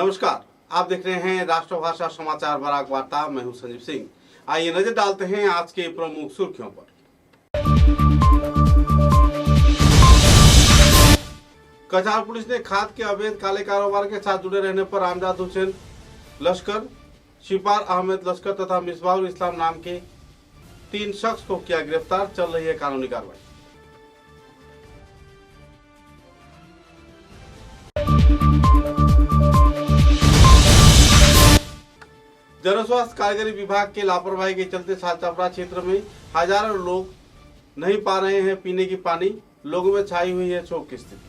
नमस्कार, आप देख रहे हैं राष्ट्रभाषा समाचार बराक वार्ता। मैं हूं संजीव सिंह। आइए नजर डालते हैं आज के प्रमुख सुर्खियों पर। कछार पुलिस ने खाद के अवैध काले कारोबार के साथ जुड़े रहने पर आमजाद हुसैन लश्कर, शिपार अहमद लश्कर तथा मिसबाहुल इस्लाम नाम के 3 शख्स को किया गिरफ्तार। चल रही है कानूनी कार्रवाई। जनस्वास्थ्य कारीगरी विभाग के लापरवाही के चलते सालचपरा क्षेत्र में हजारों लोग नहीं पा रहे हैं पीने की पानी। लोगों में छाई हुई है शोक की स्थिति।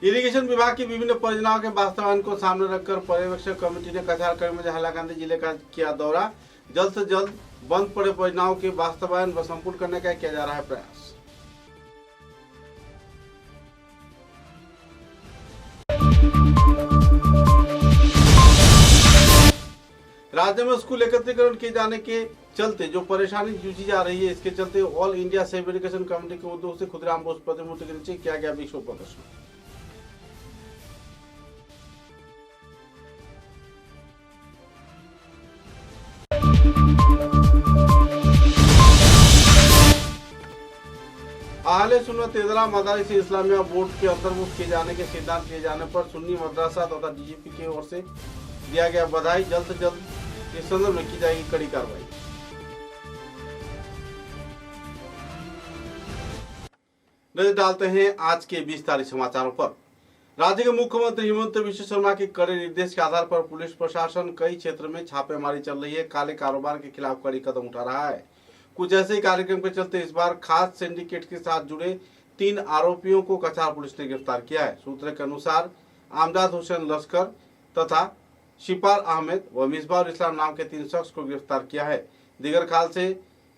इरिगेशन विभाग की विभिन्न परियोजनाओं के वास्तवायन को सामने रखकर पर्यवेक्षक कमेटी ने कछार करीमगंज हालाकांदी जिले का किया दौरा। जल्द से जल्द बंद पड़े परियोजनाओं के वास्तवायन व संपूर्ण करने का किया जा रहा है प्रयास। राज्य में स्कूल एकत्रीकरण किए जाने के चलते जो परेशानी जूझी जा रही है, इसके चलते all India civil education committee के उद्योग से खुदराम बोस प्रतिमूर्ति के नीचे किया गया विक्षोभ प्रदर्शन। आहले सुन्नत तेजरा मदारिस इस्लामिया बोर्ड के अंतर्भुक्त किए जाने के सिद्धांत किए जाने पर सुन्नी मदरसा तथा डीजीपी की ओर से दिया गया बधाई। जल्द से जल्द इस संदर्भ में की जाएगी कड़ी कार्रवाई। नजर डालते हैं आज के विस्तारित समाचारों पर। राज्य के मुख्यमंत्री हिमंत बिश्व शर्मा के कड़े निर्देश के आधार पर पुलिस प्रशासन कई क्षेत्र में छापेमारी चल रही है। काले कारोबार के खिलाफ कड़ी कदम उठा रहा है। कुछ ऐसे ही कार्यक्रम के चलते इस बार खाद सिंडिकेट के साथ जुड़े 3 आरोपियों को कछार पुलिस ने गिरफ्तार किया है। सूत्रों के अनुसार आमजाद हुसैन लश्कर तथा शिपार अहमद व मिसबाहुल इस्लाम नाम के 3 शख्स को गिरफ्तार किया है। दिगर खाल से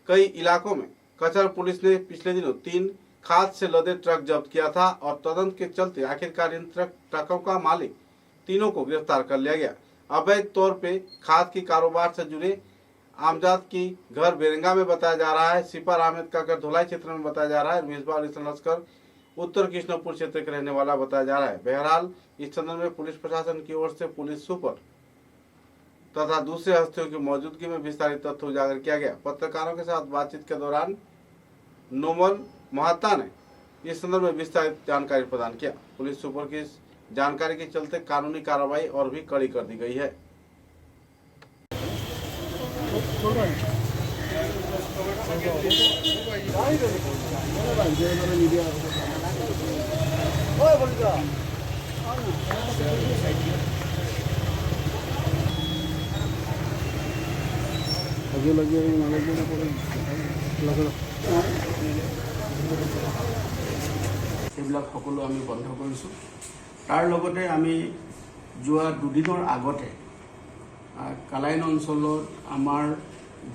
कई इलाकों में कछार पुलिस ने पिछले दिनों 3 खाद से लदे ट्रक जब्त किया था और तदंत के चलते आखिरकार इन ट्रकों का मालिक तीनों को गिरफ्तार कर लिया गया। अवैध तौर पे खाद के कारोबार से जुड़े आमजाद की घर बेरंगा में बताया जा रहा है। शिपार अहमद का घर धुलाई क्षेत्र में बताया जा रहा है। मिसबाहुल इस्लाम लश्कर उत्तर कृष्णपुर क्षेत्र के रहने वाला बताया जा रहा है। बहरहाल इस संदर्भ में पुलिस प्रशासन की ओर से पुलिस सुपर तथा दूसरे हस्तियों की मौजूदगी में विस्तारित तथ्य उजागर किया गया। पत्रकारों के साथ बातचीत के दौरान नोमल महाता ने इस संदर्भ में विस्तारित जानकारी प्रदान किया। पुलिस सुपर की इस जानकारी के चलते कानूनी कार्रवाई और भी कड़ी कर दी गई है। এইবিলাক সকলো আমি বন্ধ কৰিছোঁ। তাৰ লগতে আমি যোৱা দুদিনৰ আগতে কালাইন অঞ্চলত আমাৰ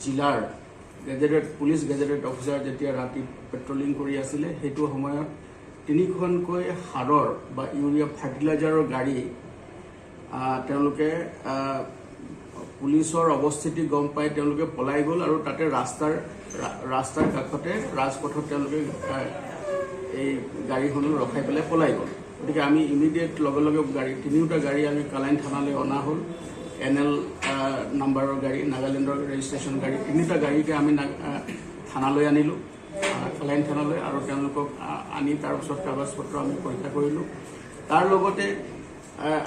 জিলাৰ গেজেটেড পুলিচ গেজেটেড অফিচাৰ যেতিয়া ৰাতি পেট্ৰলিং কৰি আছিলে, সেইটো সময়ত 3খনকৈ সাৰৰ বা ইউৰিয়া ফাৰ্টিলাইজাৰৰ গাড়ী তেওঁলোকে পুলিচৰ অৱস্থিতি গম পাই তেওঁলোকে পলাই গ'ল আৰু তাতে ৰাস্তাৰ কাষতে ৰাজপথত তেওঁলোকে এই গাড়ীখন ৰখাই পেলাই পলাই গ'ল। গতিকে আমি ইমিডিয়েট লগে লগে গাড়ী 3টা গাড়ী আমি কালাইন থানালৈ অনা হ'ল। NL নাম্বাৰৰ গাড়ী, নাগালেণ্ডৰ ৰেজিষ্ট্ৰেশ্যন গাড়ী, 3টা গাড়ীকে আমি থানালৈ আনিলোঁ, কালাইন থানালৈ, আৰু তেওঁলোকক আনি তাৰপিছত কাগজ পত্ৰ আমি পৰীক্ষা কৰিলোঁ। তাৰ লগতে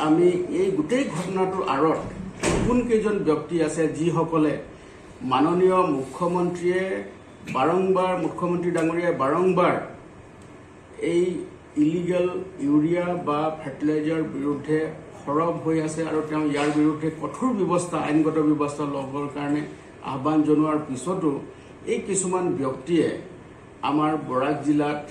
আমি এই গোটেই ঘটনাটোৰ আঁৰত কোন কেইজন ব্যক্তি আছে যিসকলে মাননীয় মুখ্যমন্ত্ৰী ডাঙৰীয়াই বাৰংবাৰ এই ইলিগেল ইউৰিয়া বা ফাৰ্টিলাইজাৰ বিৰুদ্ধে সৰব হৈ আছে আৰু তেওঁ ইয়াৰ বিৰুদ্ধে কঠোৰ ব্যৱস্থা আইনগত ব্যৱস্থা ল'বৰ কাৰণে আহ্বান জনোৱাৰ পিছতো এই কিছুমান ব্যক্তিয়ে আমাৰ বৰাক জিলাত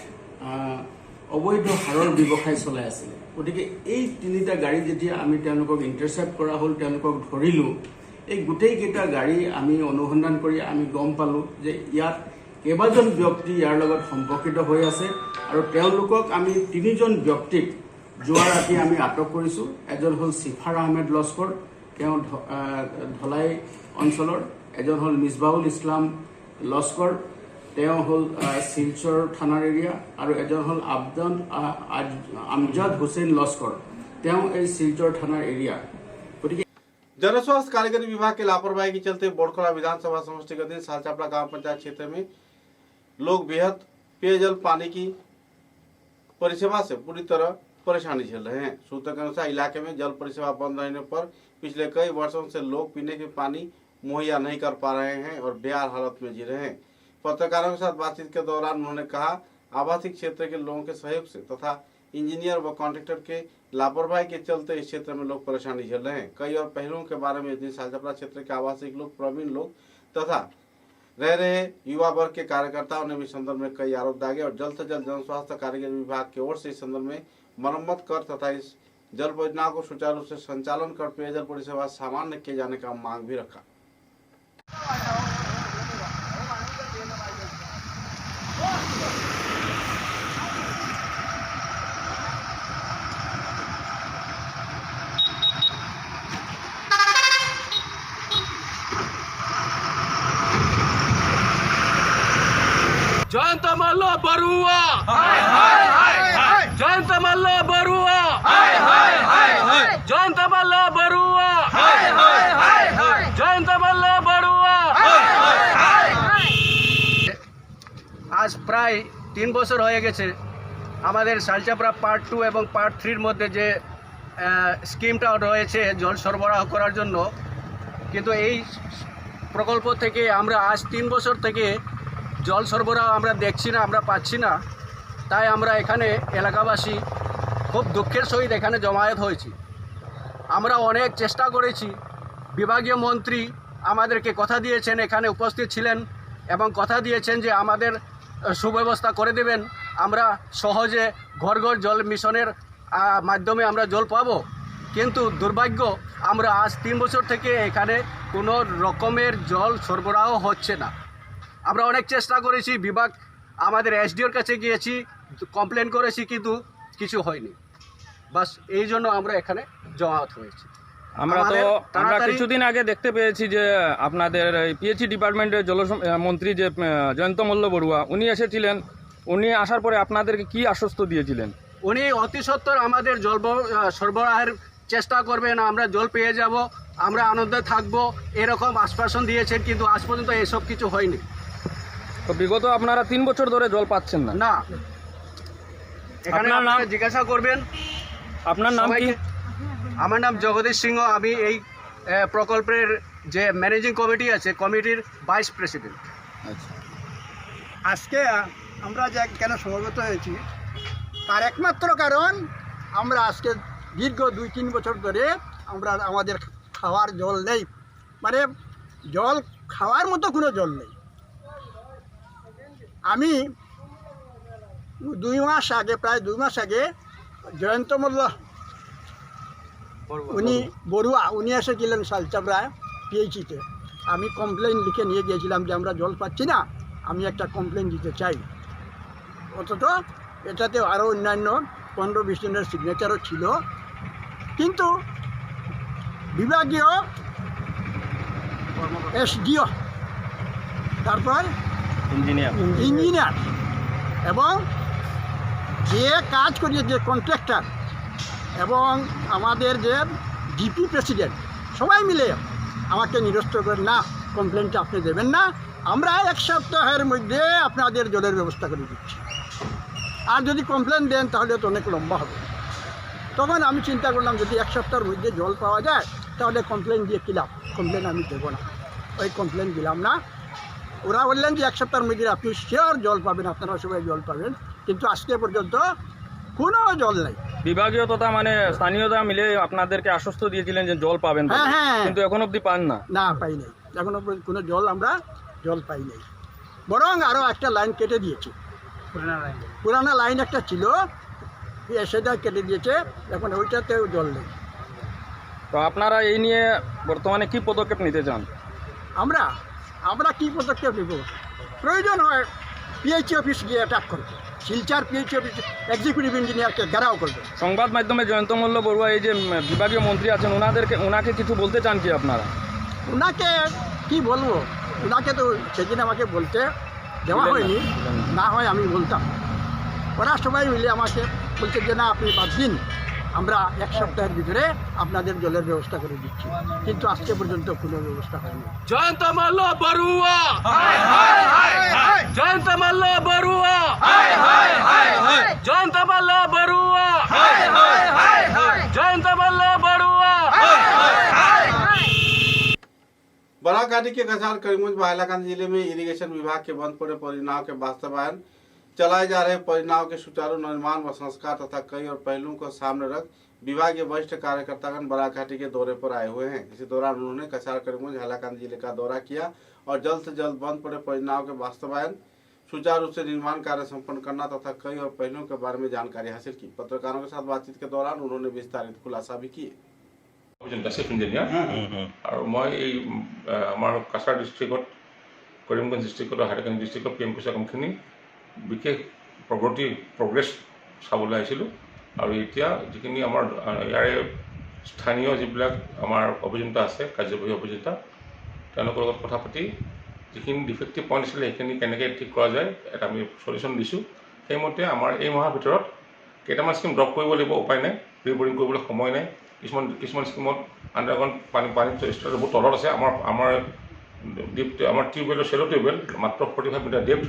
অবৈধ সাৰৰ ব্যৱসায় চলাই আছিল। গতিকে এই 3টা গাড়ী যেতিয়া আমি তেওঁলোকক ইণ্টাৰচেপ্ট কৰা হ'ল, তেওঁলোকক ধৰিলোঁ, এই গোটেইকেইটা গাড়ী আমি অনুসন্ধান কৰি আমি গম পালোঁ যে ইয়াত কেইবাজন ব্যক্তি ইয়াৰ লগত সম্পৰ্কিত হৈ আছে আৰু তেওঁলোকক আমি 3জন ব্যক্তিক যোৱা ৰাতি আমি আটক কৰিছোঁ। এজন হ'ল শিপাৰ আহমেদ লস্কৰ, তেওঁ ধলাই অঞ্চলৰ, এজন হ'ল মিছবাহুল ইছলাম লস্কৰ, তেওঁ হ'ল শিলচৰ থানাৰ এৰিয়া, আৰু এজন হ'ল আমজাদ হুছেইন লস্কৰ, তেওঁ এই শিলচৰ থানাৰ এৰিয়া। গতিকে जनस्वास्थ्य कारीगरी विभाग की लापरवाही के चलते बोड़खला विधानसभा समष्टि के अधीन सालचापड़ा गांव पंचायत क्षेत्र में लोग बेहद पेयजल पानी की परिसेवा से पूरी तरह परेशानी झेल रहे हैं। सूत्रों के अनुसार इलाके में जल परिसेवा बंद रहने पर पिछले कई वर्षों से लोग पीने के पानी मुहैया नहीं कर पा रहे हैं और बेहाल हालत में जी रहे हैं। पत्रकारों के साथ बातचीत के दौरान उन्होंने कहा, आवासीय क्षेत्र के लोगों के सहयोग से तथा इंजीनियर व कॉन्ट्रैक्टर के लापरवाही के चलते इस क्षेत्र में लोग परेशानी झेल रहे हैं। कई और पहलुओं के बारे में इस दिन सालचापड़ा क्षेत्र के आवासिक लोग, प्रवीण लोग तथा रह रहे युवा वर्ग के कार्यकर्ताओं ने भी संदर्भ में कई आरोप दागे और जल्द से जल्द जनस्वास्थ्य कारीगरी विभाग की ओर से इस संदर्भ में मरम्मत कर तथा इस जल परियोजना को सुचारू रूप से संचालन कर पेयजल परिसेवा सामान्य किए जाने का मांग भी रखा। जयंत मल्ल बरुआ, जयंत मल्ल बरुआ, जयंत मल्ल बरुआ, जयंत मल्ल बरुआ। আজ প্রায় 3 বছর হয়ে গেছে আমাদের সালচাপড়া পার্ট 2 এবং পার্ট 3 মধ্যে যে স্কিমটা রয়েছে জল সরবরাহ করার জন্য, কিন্তু এই প্রকল্প থেকে আমরা আজ 3 বছর থেকে জল সরবরাহ আমরা দেখছি না, আমরা পাচ্ছি না। তাই আমরা এখানে এলাকাবাসী খুব দুঃখের সহিত এখানে জমায়েত হয়েছি। আমরা অনেক চেষ্টা করেছি, বিভাগীয় মন্ত্রী আমাদেরকে কথা দিয়েছেন, এখানে উপস্থিত ছিলেন এবং কথা দিয়েছেন যে আমাদের সুব্যবস্থা করে দেবেন, আমরা সহজে ঘর ঘর জল মিশনের মাধ্যমে আমরা জল পাবো। কিন্তু দুর্ভাগ্য, আমরা আজ 3 বছর থেকে এখানে কোনো রকমের জল সরবরাহ হচ্ছে না। আমরা অনেক চেষ্টা করেছি, বিভাগ আমাদের এসডিওর কাছে গিয়েছি, কমপ্লেন করেছি, কিন্তু কিছু হয়নি। বাস এই জন্য আমরা এখানে জমায়েত হয়েছি। আমরা কিছুদিন আগে দেখতে পেয়েছি যে আপনাদের পিএইচই ডিপার্টমেন্টের মন্ত্রী যে জয়ন্ত মল্ল বড়ুয়া উনি এসেছিলেন, উনি আসার পরে আপনাদেরকে কি আশ্বস্ত দিয়েছিলেন? উনি অতি সত্বর আমাদের জল সরবরাহের চেষ্টা করবেন, আমরা জল পেয়ে যাব, আমরা আনন্দে থাকবো, এরকম আশ্বাসন দিয়েছেন, কিন্তু আজ পর্যন্ত এসব কিছু হয়নি। তো বিগত আপনারা 3 বছর ধরে জল পাচ্ছেন না? না। এখানে আপনারা জিজ্ঞাসা করবেন। আপনার নাম কি? আমার নাম জগদীশ সিংহ, আমি এই প্রকল্পের যে ম্যানেজিং কমিটি আছে, কমিটির ভাইস প্রেসিডেন্ট। আচ্ছা, আজকে আমরা যে কেন সমবেত হয়েছি তার একমাত্র কারণ, আমরা আজকে দীর্ঘ 2-3 বছর ধরে আমাদের খাওয়ার জল নেই, মানে জল খাওয়ার মতো কোনো জল নেই। আমি 2 মাস আগে, প্রায় 2 মাস আগে জয়ন্ত মল্ল বড়ুয়া উনি এসেছিলেন সালচাপড়ায় পিএইচিতে। আমি কমপ্লেন লিখে নিয়ে গিয়েছিলাম যে আমরা জল পাচ্ছি না, আমি একটা কমপ্লেন দিতে চাই। অথচ এটাতে আরও অন্যান্য 15-20 জনের সিগনেচারও ছিল, কিন্তু বিভাগীয় এসডিও, তারপর ইঞ্জিনিয়ার এবং যে কাজ করিয়ে যে কন্ট্রাক্টর এবং আমাদের যে ডিপি প্রেসিডেন্ট সবাই মিলে আমাকে নিরস্ত করেন, না কমপ্লেনটা আপনি দেবেন না, আমরা 1 সপ্তাহের মধ্যে আপনাদের জলের ব্যবস্থা করে দিচ্ছি, আর যদি কমপ্লেন দেন তাহলে তো অনেক লম্বা হবে। তখন আমি চিন্তা করলাম, যদি 1 সপ্তাহের মধ্যে জল পাওয়া যায় তাহলে কমপ্লেন দিয়ে কী লাভ, কমপ্লেন আমি দেবো না, ওই কমপ্লেন দিলাম না। ওরা বললেন যে 1 সপ্তাহের মধ্যে আপনি শিওর জল পাবেন, আপনারা সবাই জল পাবেন, কিন্তু আজকে পর্যন্ত কোনো জল নেই। বিভাগীয় তথা মানে স্থানীয়তা মিলে আপনাদেরকে আশ্বস্ত দিয়েছিলেন যে জল পাবেন, কিন্তু এখন অবধি পান না? না, পাই নাই, এখন অবধি কোনো আমরা জল পাই নাই, বরং আরও একটা লাইন কেটে দিয়েছে, পুরানা লাইন একটা ছিল সেটা কেটে দিয়েছে, এখন ওইটাতেও জল নেই। তো আপনারা এই নিয়ে বর্তমানে কি পদক্ষেপ নিতে চান? আমরা কি পদক্ষেপ নেব, প্রয়োজন হয় পিএইচই অফিস গিয়ে অ্যাটাক করবো, শিলচর পিএইচই অফিস এক্সিকিউটিভ ইঞ্জিনিয়ারকে ঘেরাও করবে। সংবাদ মাধ্যমে জয়ন্ত মল্ল বড়ুয়া এই যে বিভাগীয় মন্ত্রী আছেন, ওনাকে কিছু বলতে চান কি আপনারা? ওনাকে কি বলবো, ওনাকে তো সেদিন আমাকে বলতে দেওয়া হয়নি, না হয় আমি বলতাম। ওরা সবাই মিলে আমাকে বলছে যে না আপনি বাদ দিন, আমরা 1 সপ্তাহের ভিতরে আপনাদের জলের ব্যবস্থা করে দিচ্ছি, কিন্তু আজকে পর্যন্ত কোনো ব্যবস্থা হয়নি। জয়ন্ত মাল্য বড়ুয়া, জয়ন্ত মাল্য বড়ুয়া, জয়ন্ত মাল্য বড়ুয়া, জয়ন্ত মাল্য বড়ুয়া। बराघाटी के कछार करीमगंज व हाइलाकांदी जिले में इरिगेशन विभाग के बंद पड़े परियोजनाओं के वास्तवायन, चलाए जा रहे परियोजनाओं के सुचारू निर्माण व संस्कार तथा कई और पहलुओं को सामने रख विभागीय वरिष्ठ कार्यकर्तागण बराघाटी के दौरे पर आए हुए हैं। इसी दौरान उन्होंने कछार करीमगंज हाइलाकांदी जिले का दौरा किया और जल्द से जल्द बंद पड़े परियोजनाओं के वास्तवायन, सुचारू रूप से निर्माण कार्य संपन्न करना तथा कई और पहलुओं के बारे में जानकारी हासिल की। पत्रकारों के साथ बातचीत के दौरान उन्होंने विस्तारित खुलासा भी किए। চিফ ইঞ্জিনিয়াৰ আৰু মই এই আমাৰ কাছাৰ ডিষ্ট্ৰিক্টত, কৰিমগঞ্জ ডিষ্ট্ৰিক্টত, হাইলাকান্দি ডিষ্ট্ৰিক্টত পি এম কিষাণ কামখিনি বিশেষ প্ৰগ্ৰেছ চাবলৈ আহিছিলোঁ। আৰু এতিয়া যিখিনি আমাৰ ইয়াৰে স্থানীয় যিবিলাক আমাৰ অভিযন্তা আছে, কাৰ্যবাহী অভিযন্তা, তেওঁলোকৰ লগত কথা পাতি যিখিনি ডিফেক্টিভ পইণ্ট আছিলে সেইখিনি কেনেকৈ ঠিক কৰা যায় এটা আমি চলিউশ্যন দিছোঁ। সেইমতে আমাৰ এই মাহৰ ভিতৰত কেইটামান স্কিম ড্ৰপ কৰিব লাগিব, উপায় নাই, ৰিবৰিং কৰিবলৈ সময় নাই। কিছুমান স্কিমত আণ্ডাৰগ্ৰাউণ্ড পানী ষ্ট'ৰেজ বহুত তলত আছে। আমাৰ টিউবৱেলৰ চেলো টিউবৱেল মাত্ৰ 45 মিটাৰ ডেপ্থ,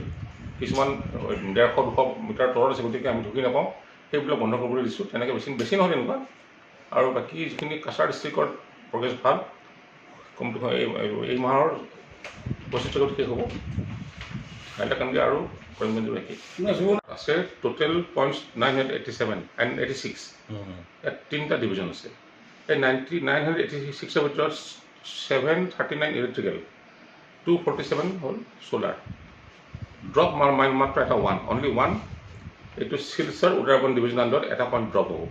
কিছুমান 150-200 মিটাৰ তলত আছে, গতিকে আমি ঢুকি নাপাওঁ। সেইবিলাক বন্ধ কৰিবলৈ দিছোঁ। তেনেকৈ বেছি নহয় তেনেকুৱা। আৰু বাকী যিখিনি কাছাৰ ডিষ্ট্ৰিক্টৰ প্ৰগ্ৰেছ ভাল, কমটো এই মাহৰ 25 তাৰিখত শেষ হ'ব। হাইলাকান্দি আৰু কৰিমগঞ্জৰ একেই আছে। টোটেল পইণ্টছ 987 and 86, ইয়াত 3টা ডিভিজন আছে। এই 986ৰ ভিতৰত 739 ইলেক্ট্ৰিকেল, 247 হ'ল ছ'লাৰ। ড্ৰপ মাত্ৰ এটা অনলি ওৱান, এইটো শিলচৰ উদাৰবন ডিভিজন আণ্ডাৰত এটা পইণ্ট ড্ৰপ হ'ব।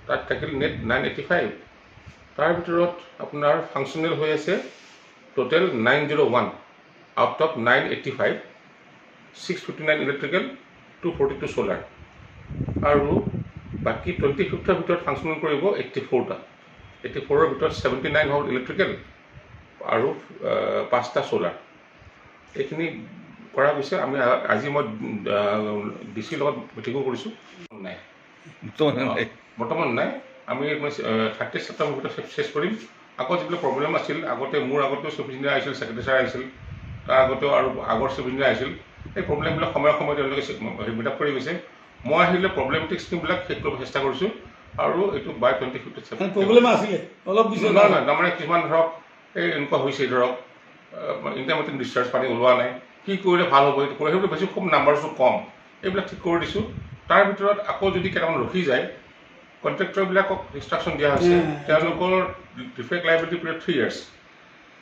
তাত থাকিল নেট 985। তাৰ ভিতৰত আপোনাৰ ফাংচনেল হৈ আছে টোটেল 901 আউট অফ 985, 659 ইলেক্ট্ৰিকেল, 242 ছ'লাৰ। আৰু বাকী 25ৰ ভিতৰত ফাংচনেল কৰিব 84টা। 84ৰ ভিতৰত 79 হ'ল ইলেক্ট্ৰিকেল আৰু 5টা ছ'লাৰ। এইখিনি কৰাৰ পিছত আমি আজি মই ডিচিৰ লগত মিটিঙো কৰিছোঁ। নাই বৰ্তমান নাই, আমি 30 ছেপ্টেম্বৰৰ ভিতৰত চেছ কৰিম। আকৌ যিবিলাক প্ৰব্লেম আছিল, মোৰ আগতেও চিফ ইঞ্জিনিয়াৰ আহিছিল, ছেক্ৰেটাৰী ছাৰ আহিছিল, তাৰ আগতেও আৰু আগৰ চিফ ইঞ্জিনিয়াৰ আহিছিল। এই প্ৰব্লেমবিলাক সময়ে তেওঁলোকে মিট আপ কৰি গৈছে। মই আহিলে প্ৰব্লেমেটিক স্কিমবিলাক শেষ কৰিব চেষ্টা কৰিছোঁ। আৰু এইটো বাই 25 প্ৰব্লেম আছিলে অলপ নাই, তাৰমানে কিছুমান ধৰক এই এনেকুৱা হৈছে, ধৰক ইণ্টাৰমিডিয়েট ডিscharge পানী ওলোৱা নাই, কি কৰিলে ভাল হ'ব, এইটো কৰি সেইবিলাক বেছি খুব নাম্বাৰটো কম, এইবিলাক ঠিক কৰি দিছোঁ। তাৰ ভিতৰত আকৌ যদি কেইটামান ৰখি যায়, কণ্ট্ৰেক্টৰবিলাকক ইনষ্ট্ৰাকশ্যন দিয়া হৈছে, তেওঁলোকৰ ডিফেক্ট লাইবিলিটি পিৰিয়ড 3 years,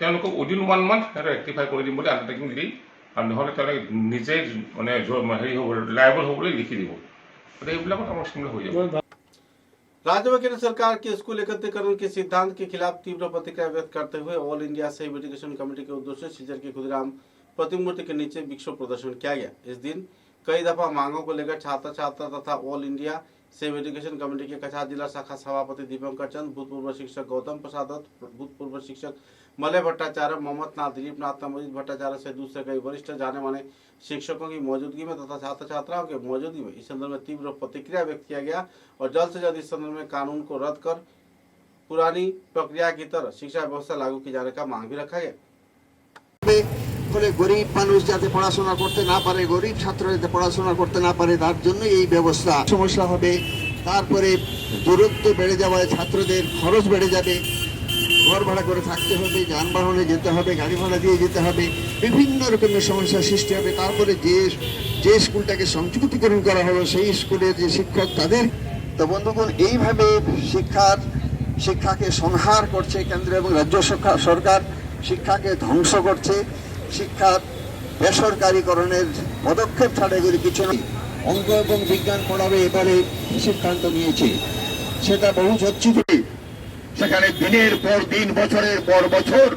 তেওঁলোকক উইদিন 1 month সিহঁতে ৰেক্টিফাই কৰি দিম বুলি আণ্ডাৰটেকিং দি, আৰু নহ'লে তেওঁলোকে নিজে মানে হেৰি হ'ব, লাইবল হ'বলৈ লিখি দিব। গতিকে এইবিলাকত আমাৰ স্কিম হৈ যাব। राज्य में केंद्र सरकार के स्कूल एकत्रीकरण के सिद्धांत के खिलाफ तीव्र प्रतिक्रिया व्यक्त करते हुए all India save education committee के उद्देश्य से सीजर के खुदराम प्रतिमूर्ति के नीचे विक्षोभ प्रदर्शन किया गया। इस दिन कई दफा मांगों को लेकर छात्र छात्रा तथा all India save education committee के कछार जिला शाखा सभापति दीपंकर चंद, भूतपूर्व शिक्षक गौतम प्रसाद दत्त, भूतपूर्व शिक्षक मलय भट्टाचार्य, मोहम्मद नाथ, दिलीप नाथ, नवजीत भट्टाचार्य से दूसरे कई वरिष्ठ जाने माने शिक्षकों की मौजूदगी में तथा छात्र छात्राओं के मौजूदगी में इस संदर्भ में तीव्र प्रतिक्रिया व्यक्त किया गया और जल्द से जल्द इस संदर्भ में कानून को रद्द कर पुरानी प्रक्रिया की तरह शिक्षा व्यवस्था लागू किए जाने का मांग भी रखा गया। ফলে গরিব মানুষ যাতে পড়াশোনা করতে না পারে, গরিব ছাত্র যাতে পড়াশোনা করতে না পারে, তার জন্য এই ব্যবস্থা। সমস্যা হবে, তারপরে দূরত্ব বেড়ে যাওয়ায় ছাত্রদের খরচ বেড়ে যাবে, ঘর ভাড়া করে থাকতে হবে, যানবাহনে যেতে হবে, গাড়ি ভাড়া দিয়ে যেতে হবে, বিভিন্ন রকমের সমস্যার সৃষ্টি হবে। তারপরে যে স্কুলটাকে সংযুক্তিকরণ করা হলো সেই স্কুলের যে শিক্ষক তাদের, তো বন্ধুগণ এইভাবে শিক্ষাকে সংহার করছে কেন্দ্র এবং রাজ্য সরকার, শিক্ষাকে ধ্বংস করছে। শিক্ষার বেসরকারীকরণের পদক্ষেপ ছাড়া এগুলি কিছু নেই। অঙ্ক এবং বিজ্ঞান পড়াবে এবারে সিদ্ধান্ত নিয়েছে, সেটা বহু চর্চিত। সেখানে দিনের পর দিন, বছরের পর বছর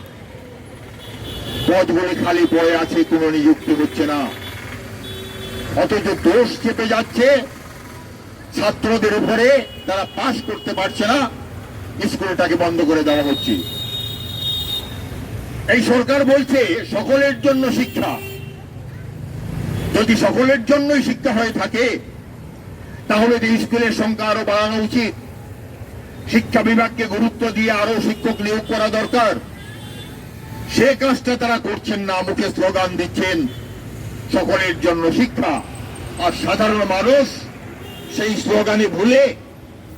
পদগুলি খালি পড়ে আছে, কোনো নিযুক্তি হচ্ছে না। অথচ দোষ চেপে যাচ্ছে ছাত্রদের উপরে, তারা পাস করতে পারছে না, স্কুলটাকে বন্ধ করে দেওয়া হচ্ছে। এই সরকার বলছে সকলের জন্য শিক্ষা। যদি সকলের জন্যই শিক্ষা হয়ে থাকে তাহলে তো স্কুলের সংখ্যা আরো বাড়ানো উচিত, শিক্ষা বিভাগকে গুরুত্ব দিয়ে আরো শিক্ষক নিয়োগ করা দরকার। সে কাজটা তারা করছেন না, মুখে স্লোগান দিচ্ছেন সকলের জন্য শিক্ষা, আর সাধারণ মানুষ সেই স্লোগানে ভুলে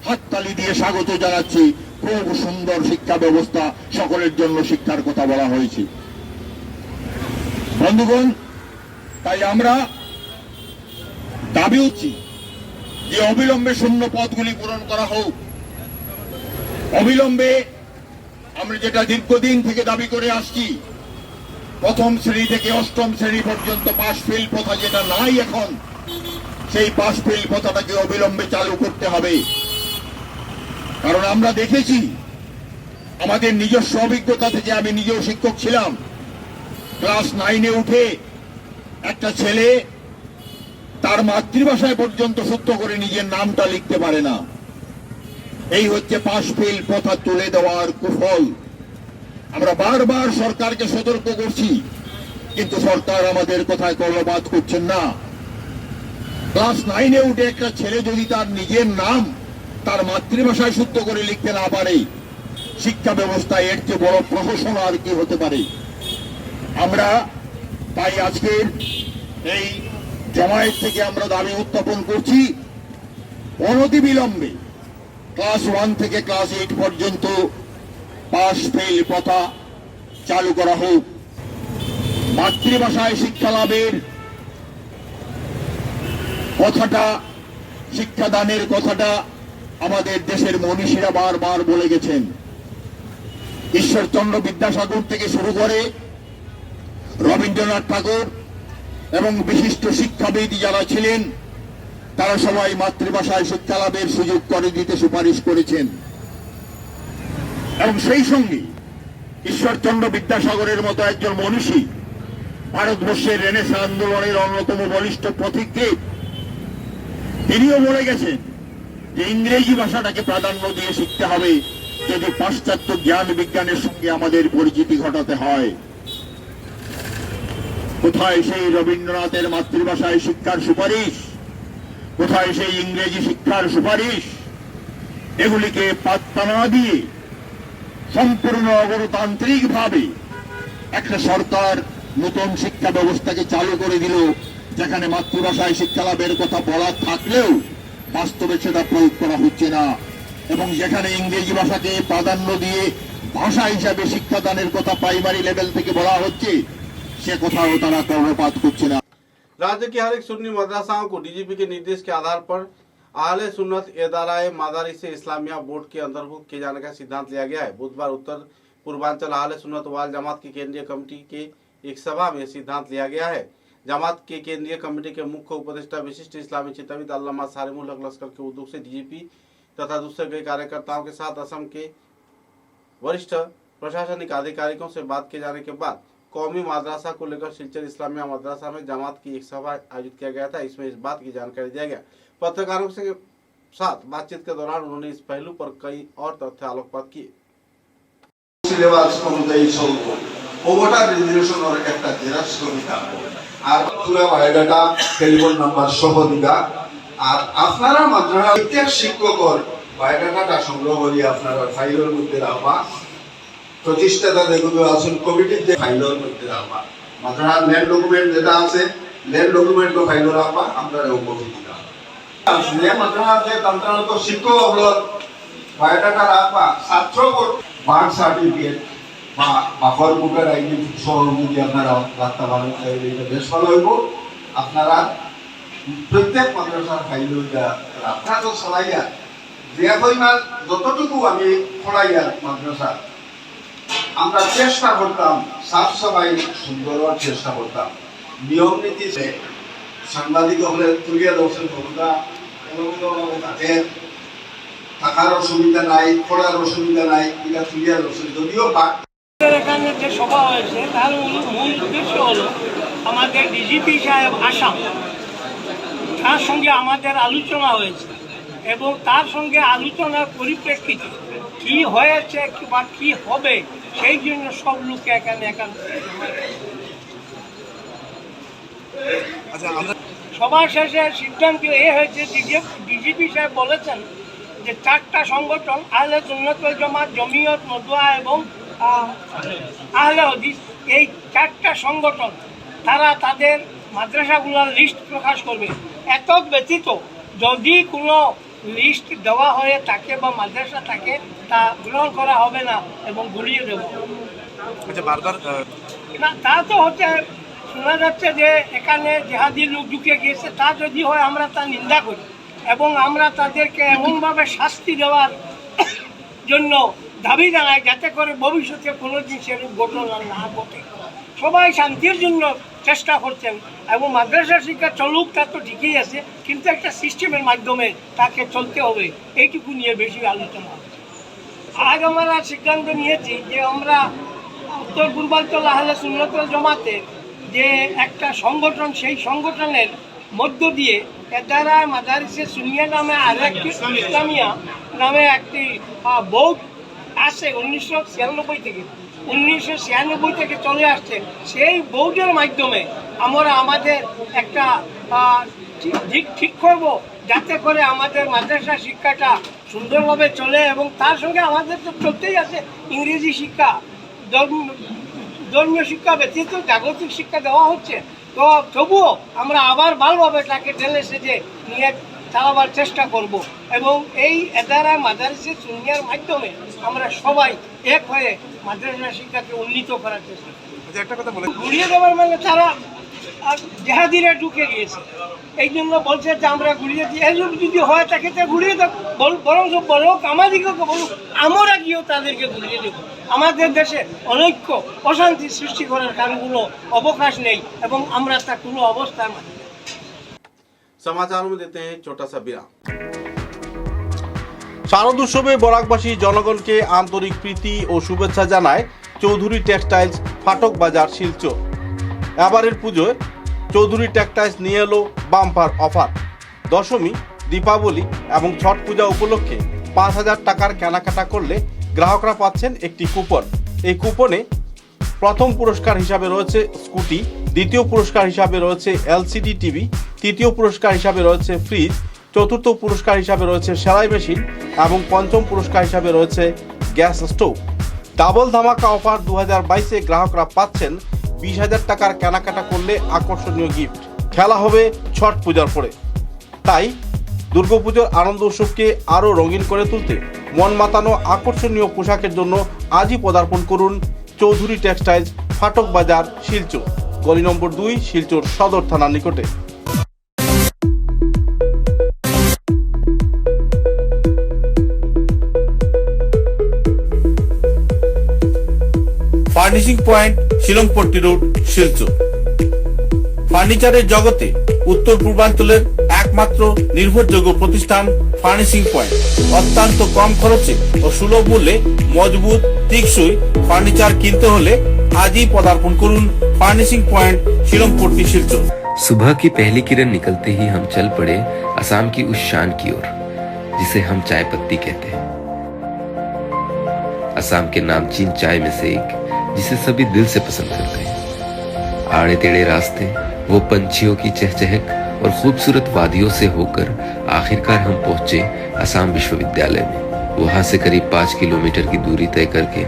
হাততালি দিয়ে স্বাগত জানাচ্ছি। খুব সুন্দর শিক্ষা ব্যবস্থা, সকলের জন্য শিক্ষার কথা বলা হয়েছে। বন্ধুগণ, তাই আমরা দাবি উঠছি যে অবিলম্বে শূন্য পদগুলি পূরণ করা হোক। অবিলম্বে আমরা যেটা দীর্ঘদিন থেকে দাবি করে আসছি, প্রথম শ্রেণী থেকে অষ্টম শ্রেণী পর্যন্ত পাস ফেল প্রথা যেটা নাই এখন, সেই পাস ফেল প্রথাটাকে অবিলম্বে চালু করতে হবে। কারণ আমরা দেখেছি আমাদের নিজস্ব অভিজ্ঞতা থেকে, আমি নিজেও শিক্ষক ছিলাম, ক্লাস 9-এ উঠে একটা ছেলে তার মাতৃভাষায় পর্যন্ত শুদ্ধ করে নিজের নামটা লিখতে পারে না। এই হচ্ছে পাস ফেল প্রথা তুলে দেওয়ার কুফল। আমরা বারবার সরকারকে সতর্ক করছি, কিন্তু সরকার আমাদের কথায় কর্ণপাত করছেন না। ক্লাস 9-এ উঠে একটা ছেলে যদি তার নিজের নাম তার মাতৃভাষায় শুদ্ধ করে লিখতে না পারে, শিক্ষা ব্যবস্থায় এর চেয়ে বড় প্রহসন আর কি হতে পারে। আমরা তাই আজকের এই জমায়েত থেকে আমরা দাবি উত্থাপন করছি, অনতিবিলম্বে ক্লাস 1 থেকে ক্লাস 8 পর্যন্ত পাস ফেল প্রথা চালু করা হোক। মাতৃভাষায় শিক্ষা লাভের কথাটা, শিক্ষাদানের কথাটা আমাদের দেশের মনীষীরা বারবার বলে গেছেন। ঈশ্বরচন্দ্র বিদ্যাসাগর থেকে শুরু করে রবীন্দ্রনাথ ঠাকুর এবং বিশিষ্ট শিক্ষাবিদ যারা ছিলেন, তারা সবাই মাতৃভাষায় শিক্ষা লাভের সুযোগ করে দিতে সুপারিশ করেছেন। এবং সেই সঙ্গে ঈশ্বরচন্দ্র বিদ্যাসাগরের মতো একজন মনীষী, ভারতবর্ষের রেনেসাঁ আন্দোলনের অন্যতম বলিষ্ঠ পথিকৃৎ, তিনিও বলে গেছেন যে ইংরেজি ভাষাটাকে প্রাধান্য দিয়ে শিখতে হবে যদি পাশ্চাত্য জ্ঞান বিজ্ঞানের সঙ্গে আমাদের পরিচিতি ঘটাতে হয়। কোথায় সেই রবীন্দ্রনাথের মাতৃভাষায় শিক্ষার সুপারিশ, কোথায় সেই ইংরেজি শিক্ষার সুপারিশ? এগুলিকে পাত্তা না দিয়ে সম্পূর্ণ অগণতান্ত্রিক ভাবে একটা সরকার নতুন শিক্ষা ব্যবস্থাকে চালু করে দিল, যেখানে মাতৃভাষায় শিক্ষা লাভের কথা বলা থাকলেও বাস্তবে সেটা প্রয়োগ করা হচ্ছে না, এবং যেখানে ইংরেজি ভাষাকে প্রাধান্য দিয়ে ভাষা হিসাবে শিক্ষাদানের কথা প্রাইমারি লেভেল থেকে বলা হচ্ছে, সে কথাও তারা কর্ণপাत করছে না। राज्य की हर एक सुन्नी मदरसाओं को डीजीपी के निर्देश के आधार पर आले सुन्नत एदाराए मदारिस इस्लामिया बोर्ड के अंतर्भुक्त किए जाने का सिद्धांत लिया गया है। बुधवार उत्तर पूर्वांचल आले सुन्नत वाल जमात की केंद्रीय कमेटी के एक सभा में सिद्धांत लिया गया है। जमात के केंद्रीय कमेटी के मुख्य उपदेष्टा विशिष्ट इस्लामी चिंतनविद अल्लामा सारिमुल हक लश्कर के उद्योग से डीजीपी तथा दूसरे कई कार्यकर्ताओं के साथ असम के वरिष्ठ प्रशासनिक अधिकारियों से बात किए जाने के बाद कौमी मदरसा को लेकर सिलचर इस्लामिया मदरसा में जमात की एक सभा आयोजित किया गया था। इसमें इस बात की जानकारी दिया गया। पत्रकारों के साथ बातचीत के दौरान उन्होंने इस पहलू पर कई और तथ्य आलोकपात किए। সিলেবাস অনুযায়ী চলবো, ওটার রেজুলেশনের একটা জেরক্স কপি থাকবো, আর পুরো বায়োডাটা, টেলিফোন নাম্বার সহ দিবা। আর আপনারা মাদ্রাসা প্রত্যেক শিক্ষকর বায়োডাটাটা সংগ্রহ করি আপনারা ফাইলের মধ্যে রাখবা। প্রতিষ্ঠাতা যেগুলো আছেন কমিটির যে ফাইলের মধ্যে রাখবা। মাদ্রাসার ল্যান্ড ডকুমেন্ট যেটা আছে, ল্যান্ড ডকুমেন্টও ফাইলে রাখবা, আমরা কপি দিবা। মাদ্রাসার যে তন্ত্রান্ত শিক্ষকগুলোর বায়োডাটা রাখবা, ছাত্র বার্থ সার্টিফিকেট বা বাফার বুকের আইডি সহ যদি আপনারা রাখতে পারেন তাহলে এটা বেশ ভালো হইব। আপনারা প্রত্যেক মাদ্রাসার ফাইল আপনারা তো ছড়াইয়া যে পরিমাণ যতটুকু আমি ছড়াইয়া মাদ্রাসা আমরা চেষ্টা করতাম, সাফ সাফাই সুন্দর হওয়ার চেষ্টা করতাম। নিয়ম নীতি সাংবাদিক হলে তুলিয়া দর্শন ক্ষমতা তাদের থাকার অসুবিধা নাই, পড়ার অসুবিধা নাই, এটা তুলিয়া দর্শন। যদিও এখানে যে সভা হয়েছে তার মূল উদ্দেশ্য হলো আমাদের ডিজিপি সাহেব আসাম, তার সঙ্গে আমাদের আলোচনা হয়েছে এবং তার সঙ্গে আলোচনার পরিপ্রেক্ষিতে কি হয়েছে বা কি হবে সেই জন্য সব লোককে এখানে একান্ত সবার শেষে সিদ্ধান্ত হয়েছে, ডিজিপি সাহেব বলেছেন যে 4টা সংগঠন আহলে সুন্নাতুল জামাত, জমিয়ত, মদুয়া এবং আহলে হাদিস, এই 4টা সংগঠন তারা তাদের মাদ্রাসাগুলোর লিস্ট প্রকাশ করবে। এত ব্যতীত যদি কোনো লিস্ট দেওয়া হয়ে থাকে বা মাদ্রাসা থাকে তা গ্রহণ করা হবে না এবং গুলিয়ে দেব। না, তা তো হচ্ছে শোনা যাচ্ছে যে এখানে জেহাদি লোক ঢুকে গিয়েছে, তা যদি হয় আমরা তা নিন্দা করি এবং আমরা তাদেরকে এমনভাবে শাস্তি দেওয়ার জন্য দাবি জানাই যাতে করে ভবিষ্যতে কোনোদিন সেরূপ ঘটনা না ঘটে। সবাই শান্তির জন্য চেষ্টা করছেন এবং মাদ্রাসা শিক্ষা চলুক, তা তো ঠিকই আছে, কিন্তু একটা সিস্টেমের মাধ্যমে তাকে চলতে হবে, এইটুকু নিয়ে বেশি আলোচনা হবে। আজ আমরা সিদ্ধান্ত নিয়েছি যে আমরা উত্তর পূর্বাঞ্চল আহলে সুন্নাতুল জামাতের যে একটা সংগঠন, সেই সংগঠনের মধ্য দিয়ে এদারা মাদারিসে সুনিয়া নামে আরেকটি ইসলামিয়া নামে একটি বোর্ড আসে 1996 থেকে চলে আসছে। সেই বোর্ডের মাধ্যমে আমরা আমাদের একটা দিক ঠিক করব যাতে করে আমাদের মাদ্রাসা শিক্ষাটা সুন্দরভাবে চলে এবং তার সঙ্গে আমাদের তো চলতেই আছে ইংরেজি শিক্ষা, ধর্মীয় শিক্ষা ব্যতীত জাগতিক শিক্ষা দেওয়া হচ্ছে। তো তবুও আমরা আবার ভালোভাবে তাকে ঢেলে সেজে নিয়ে চালাবার চেষ্টা করব এবং এই এদারা মাদারিসে সুনিয়ার মাধ্যমে আমরা সবাই এক হয়ে মাদ্রাসা শিক্ষাকে উন্নীত করার চেষ্টা করি। একটা কথা বলে ঘুরিয়ে দেওয়ার মানে তারা জেহাদিরা ঢুকে গিয়েছে, এই জন্য বলছে যে আমরা ঘুরিয়ে দিই। এসব যদি হয় তাকে তো ঘুরিয়ে দেব, বরং বলুক আমাদেরকে বলুক, আমরা গিয়েও তাদেরকে ঘুরিয়ে দেব। আমাদের দেশে অনৈক্য অশান্তি সৃষ্টি করার কারণগুলো অবকাশ নেই এবং আমরা তা কোনো অবস্থার মানি। समाचारों में देते हैं छोटा सा विराम। শারদ উৎসবে বরাকবাসী জনগণকে আন্তরিক প্রীতি ও শুভেচ্ছা জানায় চৌধুরী টেক্সটাইলস ফাটক বাজার শিলচর। এবারের পুজোয় চৌধুরী টেক্সটাইলস নিয়ে এলো বাম্পার অফার। দশমী, দীপাবলি এবং ছট পূজা উপলক্ষে 5,000 টাকার কেনাকাটা করলে গ্রাহকরা পাচ্ছেন একটি কুপন। এই কুপনে প্রথম পুরস্কার হিসাবে রয়েছে স্কুটি, দ্বিতীয় পুরস্কার হিসাবে রয়েছে এলসিডি টিভি, তৃতীয় পুরস্কার হিসাবে রয়েছে ফ্রিজ, চতুর্থ পুরস্কার হিসাবে রয়েছে সেলাই মেশিন এবং পঞ্চম পুরস্কার হিসাবে রয়েছে গ্যাস স্টোভ। ডাবল ধামাকা অফার 2022-এ গ্রাহকরা পাচ্ছেন 20,000 টাকার কেনাকাটা করলে আকর্ষণীয় গিফট। খেলা হবে ছট পূজার পরে। তাই দুর্গাপুজোর আনন্দ উৎসবকে আরও রঙিন করে তুলতে মন মাতানো আকর্ষণীয় পোশাকের জন্য আজই পদার্পণ করুন চৌধুরী টেক্সটাইলস ফাটক বাজার শিলচর, গলি নম্বর 2, শিলচর সদর থানার নিকটে। Furnishing point, Shillongpatti road, Silchar. ফার্নিচারের জগতে উত্তর পূর্বাঞ্চলের একমাত্র নির্ভরযোগ্য প্রতিষ্ঠান ফার্নিশিং পয়েন্ট। অত্যন্ত কম খরচে ও সুলভ মূল্যে মজবুত টেকসই ফার্নিচার কিনতে হলে আজই পদার্পণ করুন ফার্নিশিং পয়েंट शिलंगपट्टी शिलचर। सुबह की पहली किरण निकलते ही हम चल पड़े असम की उस शान की ओर जिसे हम चाय पत्ती कहते हैं। असम के नामचीन चाय में से एक जिसे सभी दिल से पसंद करते हैं। आड़े टेढ़े रास्ते, वो पंछियों की चहचहक और खूबसूरत वादियों से होकर आखिरकार हम पहुंचे असम विश्वविद्यालय में। वहां से करीब 5 किलोमीटर की दूरी तय करके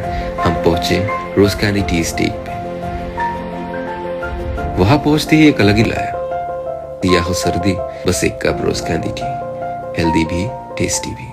हम पहुंचे रोज कैंडी टी स्टेट पे। वहां पहुंचते ही एक अलग ही लाया, या हो सर्दी बस एक कप रोज कैंडी टी, हेल्दी भी टेस्टी भी।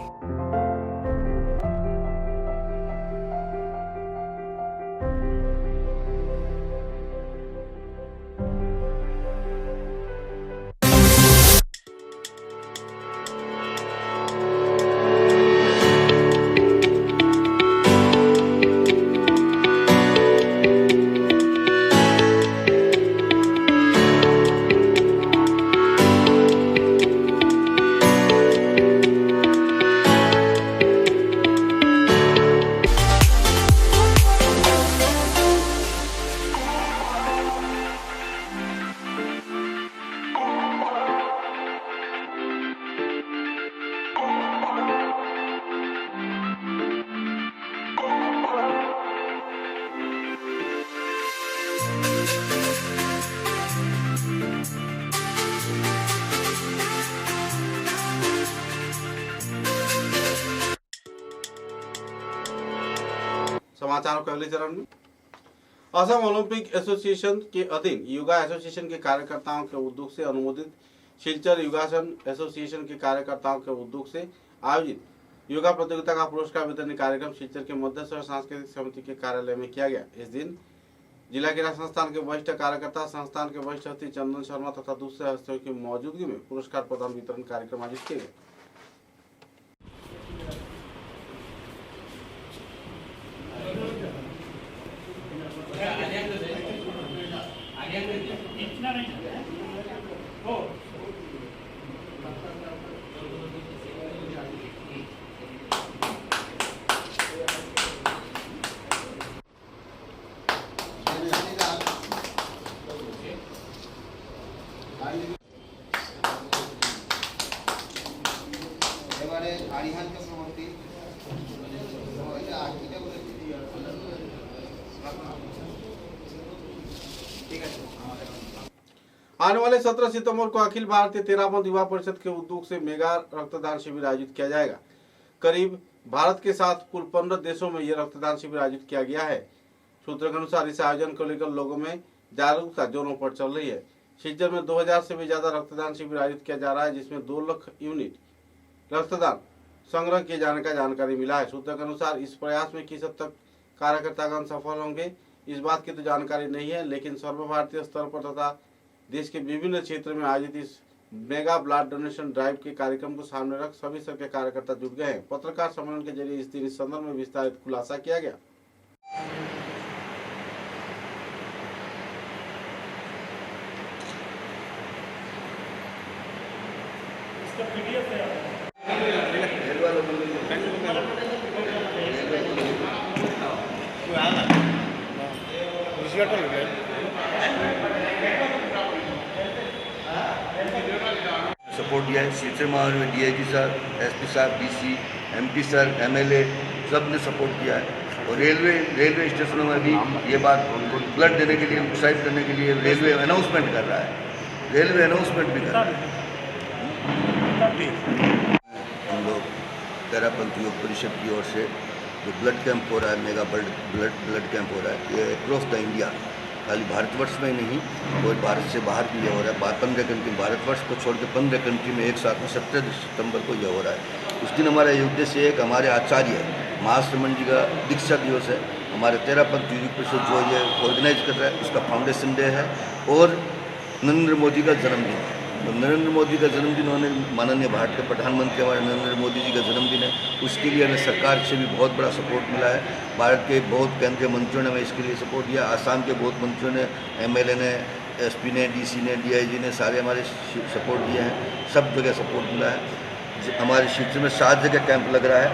समाचारों के अगले चरण में। असम ओलंपिक एसोसिएशन के अधीन युवा एसोसिएशन के कार्यकर्ताओं के उद्योग से अनुमोदित सिलचर युगासन एसोसिएशन के कार्यकर्ताओं के उद्योग से आयोजित योगा प्रतियोगिता का पुरस्कार वितरण कार्यक्रम सिलचर के मध्यस्थ सांस्कृतिक समिति के कार्यालय में किया गया। इस दिन जिला क्रीड़ा संस्थान के वरिष्ठ कार्यकर्ता, संस्थान के वरिष्ठ अतिथि चंदन शर्मा तथा दूसरे हस्तियों की मौजूदगी में पुरस्कार प्रदान वितरण कार्यक्रम आयोजित किए गए। आने वाले 17 सितंबर को अखिल भारतीय तेरापंथ युवा परिषद के उद्योग से मेगा रक्तदान शिविर आयोजित किया जाएगा। करीब भारत के साथ कुल 15 देशों में यह रक्तदान शिविर आयोजित किया गया है। सूत्रों के अनुसार इस आयोजन को लेकर लोगों में जागरूकता जोरों पर चल रही है। सिलचर में 2000 से भी ज्यादा रक्तदान शिविर आयोजित किया जा रहा है, जिसमें 2 लाख यूनिट रक्तदान संग्रह किए जाने का जानकारी मिला है। सूत्रों के अनुसार इस प्रयास में किस हद तक कार्यकर्तागण सफल होंगे इस बात की तो जानकारी नहीं है, लेकिन सर्वभारतीय स्तर पर तथा देश के विभिन्न क्षेत्र में आयोजित इस मेगा ब्लड डोनेशन ड्राइव के कार्यक्रम को सामने रख सभी स्तर के कार्यकर्ता जुट गए हैं। पत्रकार सम्मेलन के जरिए इस दिन इस संदर्भ में विस्तारित खुलासा किया गया। सपोर्ट दिया है। सिलचर में डीआईजी सर, एसपी साहब, डीसी, एमपी सर, एमएलए सब ने सपोर्ट किया है। और रेलवे स्टेशनों में भी ये बात ब्लड देने के लिए उत्साहित करने के लिए रेलवे अनाउंसमेंट कर रहा है। रेलवे अनाउंसमेंट भी कर रहा है। हम लोग तेरापंथ योग परिषद की ओर से जो ब्लड कैंप हो रहा है, मेगा ब्लड कैंप हो रहा है, ये अक्रॉस द इंडिया, खाली भारतवर्ष में ही नहीं और भारत से बाहर भी ये हो रहा है। 15 कंट्री, भारतवर्ष को छोड़ के 15 कंट्री में एक साथ में 17 सितंबर को ये हो रहा है। उस दिन हमारा ये उद्देश्य है कि हमारे आचार्य महाश्रमण जी का दीक्षा दिवस है। हमारे तेरापंथ योग परिषद जो ये ऑर्गेनाइज कर रहा है उसका फाउंडेशन डे है और नरेंद्र मोदी का जन्मदिन है। तो नरेंद्र मोदी का जन्मदिन होने, माननीय भारत के प्रधानमंत्री हमारे नरेंद्र मोदी जी का जन्मदिन है, उसके लिए हमें सरकार से भी बहुत बड़ा सपोर्ट मिला है। भारत के बहुत केंद्रीय मंत्रियों ने हमें इसके लिए सपोर्ट दिया। आसाम के बहुत मंत्रियों ने, एमएलए ने, एसपी ने, डीसी ने, डीआईजी ने सारे हमारे सपोर्ट दिए हैं। सब जगह सपोर्ट मिला है। हमारे क्षेत्र में 7 जगह कैंप लग रहा है।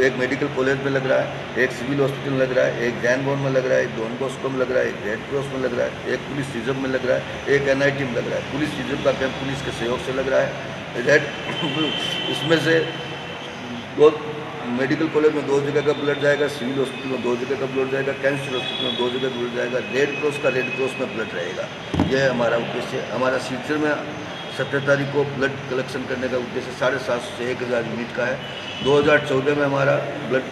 एक मेडिकल कॉलेज में लग रहा है, एक सिविल हॉस्पिटल लग रहा है, एक जैन भवन में लग रहा है, एक डॉन बॉस्को में लग रहा है, एक रेड क्रॉस में लग रहा है, एक पुलिस रिजर्व में लग रहा है, एक एनआईटी में लग रहा है। पुलिस रिजर्व का कैंप पुलिस के सहयोग से लग रहा है। इसमें से 2 मेडिकल कॉलेज में 2 जगह का ब्लड जाएगा, सिविल हॉस्पिटल में 2 जगह का ब्लड जाएगा, कैंसर हॉस्पिटल में 2 जगह ब्लड जाएगा, रेड क्रॉस में ब्लड रहेगा। यह हमारा उद्देश्य है। हमारा सिलचर में 17 तारीख को ब्लड कलेक्शन करने का उद्देश्य 750 से 1000 यूनिट का है। 2014 में हमारा ब्लड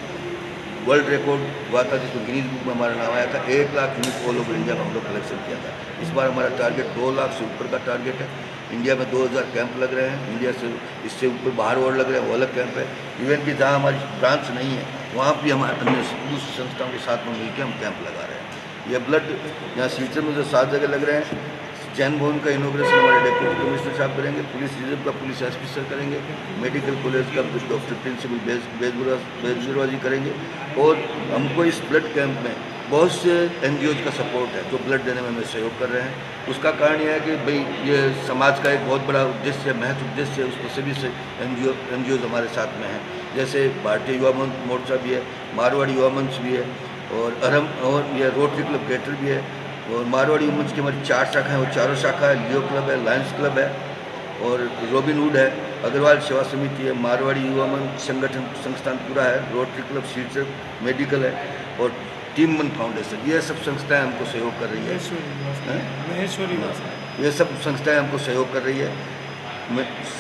वर्ल्ड रिकॉर्ड हुआ था, जिसमें गिनीज बुक में हमारा नाम आया था। 1 lakh unit all over India में हम लोग कलेक्शन किया था। इस बार हमारा टारगेट 2 लाख से ऊपर का टारगेट है। इंडिया में 2000 कैंप लग रहे हैं। इंडिया से इससे ऊपर बाहर और लग रहे हैं, वो अलग कैंप है। इवन कि जहाँ हमारी ब्रांच नहीं है वहाँ भी हमारे अन्य दूसरी संस्थाओं के साथ में मिलकर हम कैंप लगा रहे हैं। ये ब्लड यहाँ सिलचर में जो 7 जगह लग रहे हैं, जैन भवन का इनोग्रेशन हमारे डिप्टी कमिश्नर साहब करेंगे, पुलिस रिजर्व का पुलिस एसपी सर करेंगे, मेडिकल कॉलेज का डॉक्टर प्रिंसिपल बेजबुरा जी करेंगे। और हमको इस ब्लड कैंप में बहुत से एनजीओज का सपोर्ट है जो ब्लड देने में हमें सहयोग कर रहे हैं। उसका कारण यह है कि भाई ये समाज का एक बहुत बड़ा उद्देश्य है, महत्व उद्देश्य है। उसमें सभी से एनजीओज हमारे साथ में हैं। जैसे भारतीय युवा मोर्चा भी है, मारवाड़ी युवा मंच भी है और अरम और यह रोटरी क्लब ग्रेटर भी है। और मारवाड़ी युवा मंच की हमारी 4 शाखा हैं, वो चारों शाखा है। लियो क्लब है, लायंस क्लब है और रॉबिनहुड है, अग्रवाल सेवा समिति है, मारवाड़ी युवा मंच संगठन संस्थान पूरा है, रोटरी क्लब सिलचर मेडिकल है और टीम मन फाउंडेशन। ये सब संस्थाएं हमको सहयोग कर रही है। ये सब संस्थाएं हमको सहयोग कर रही है।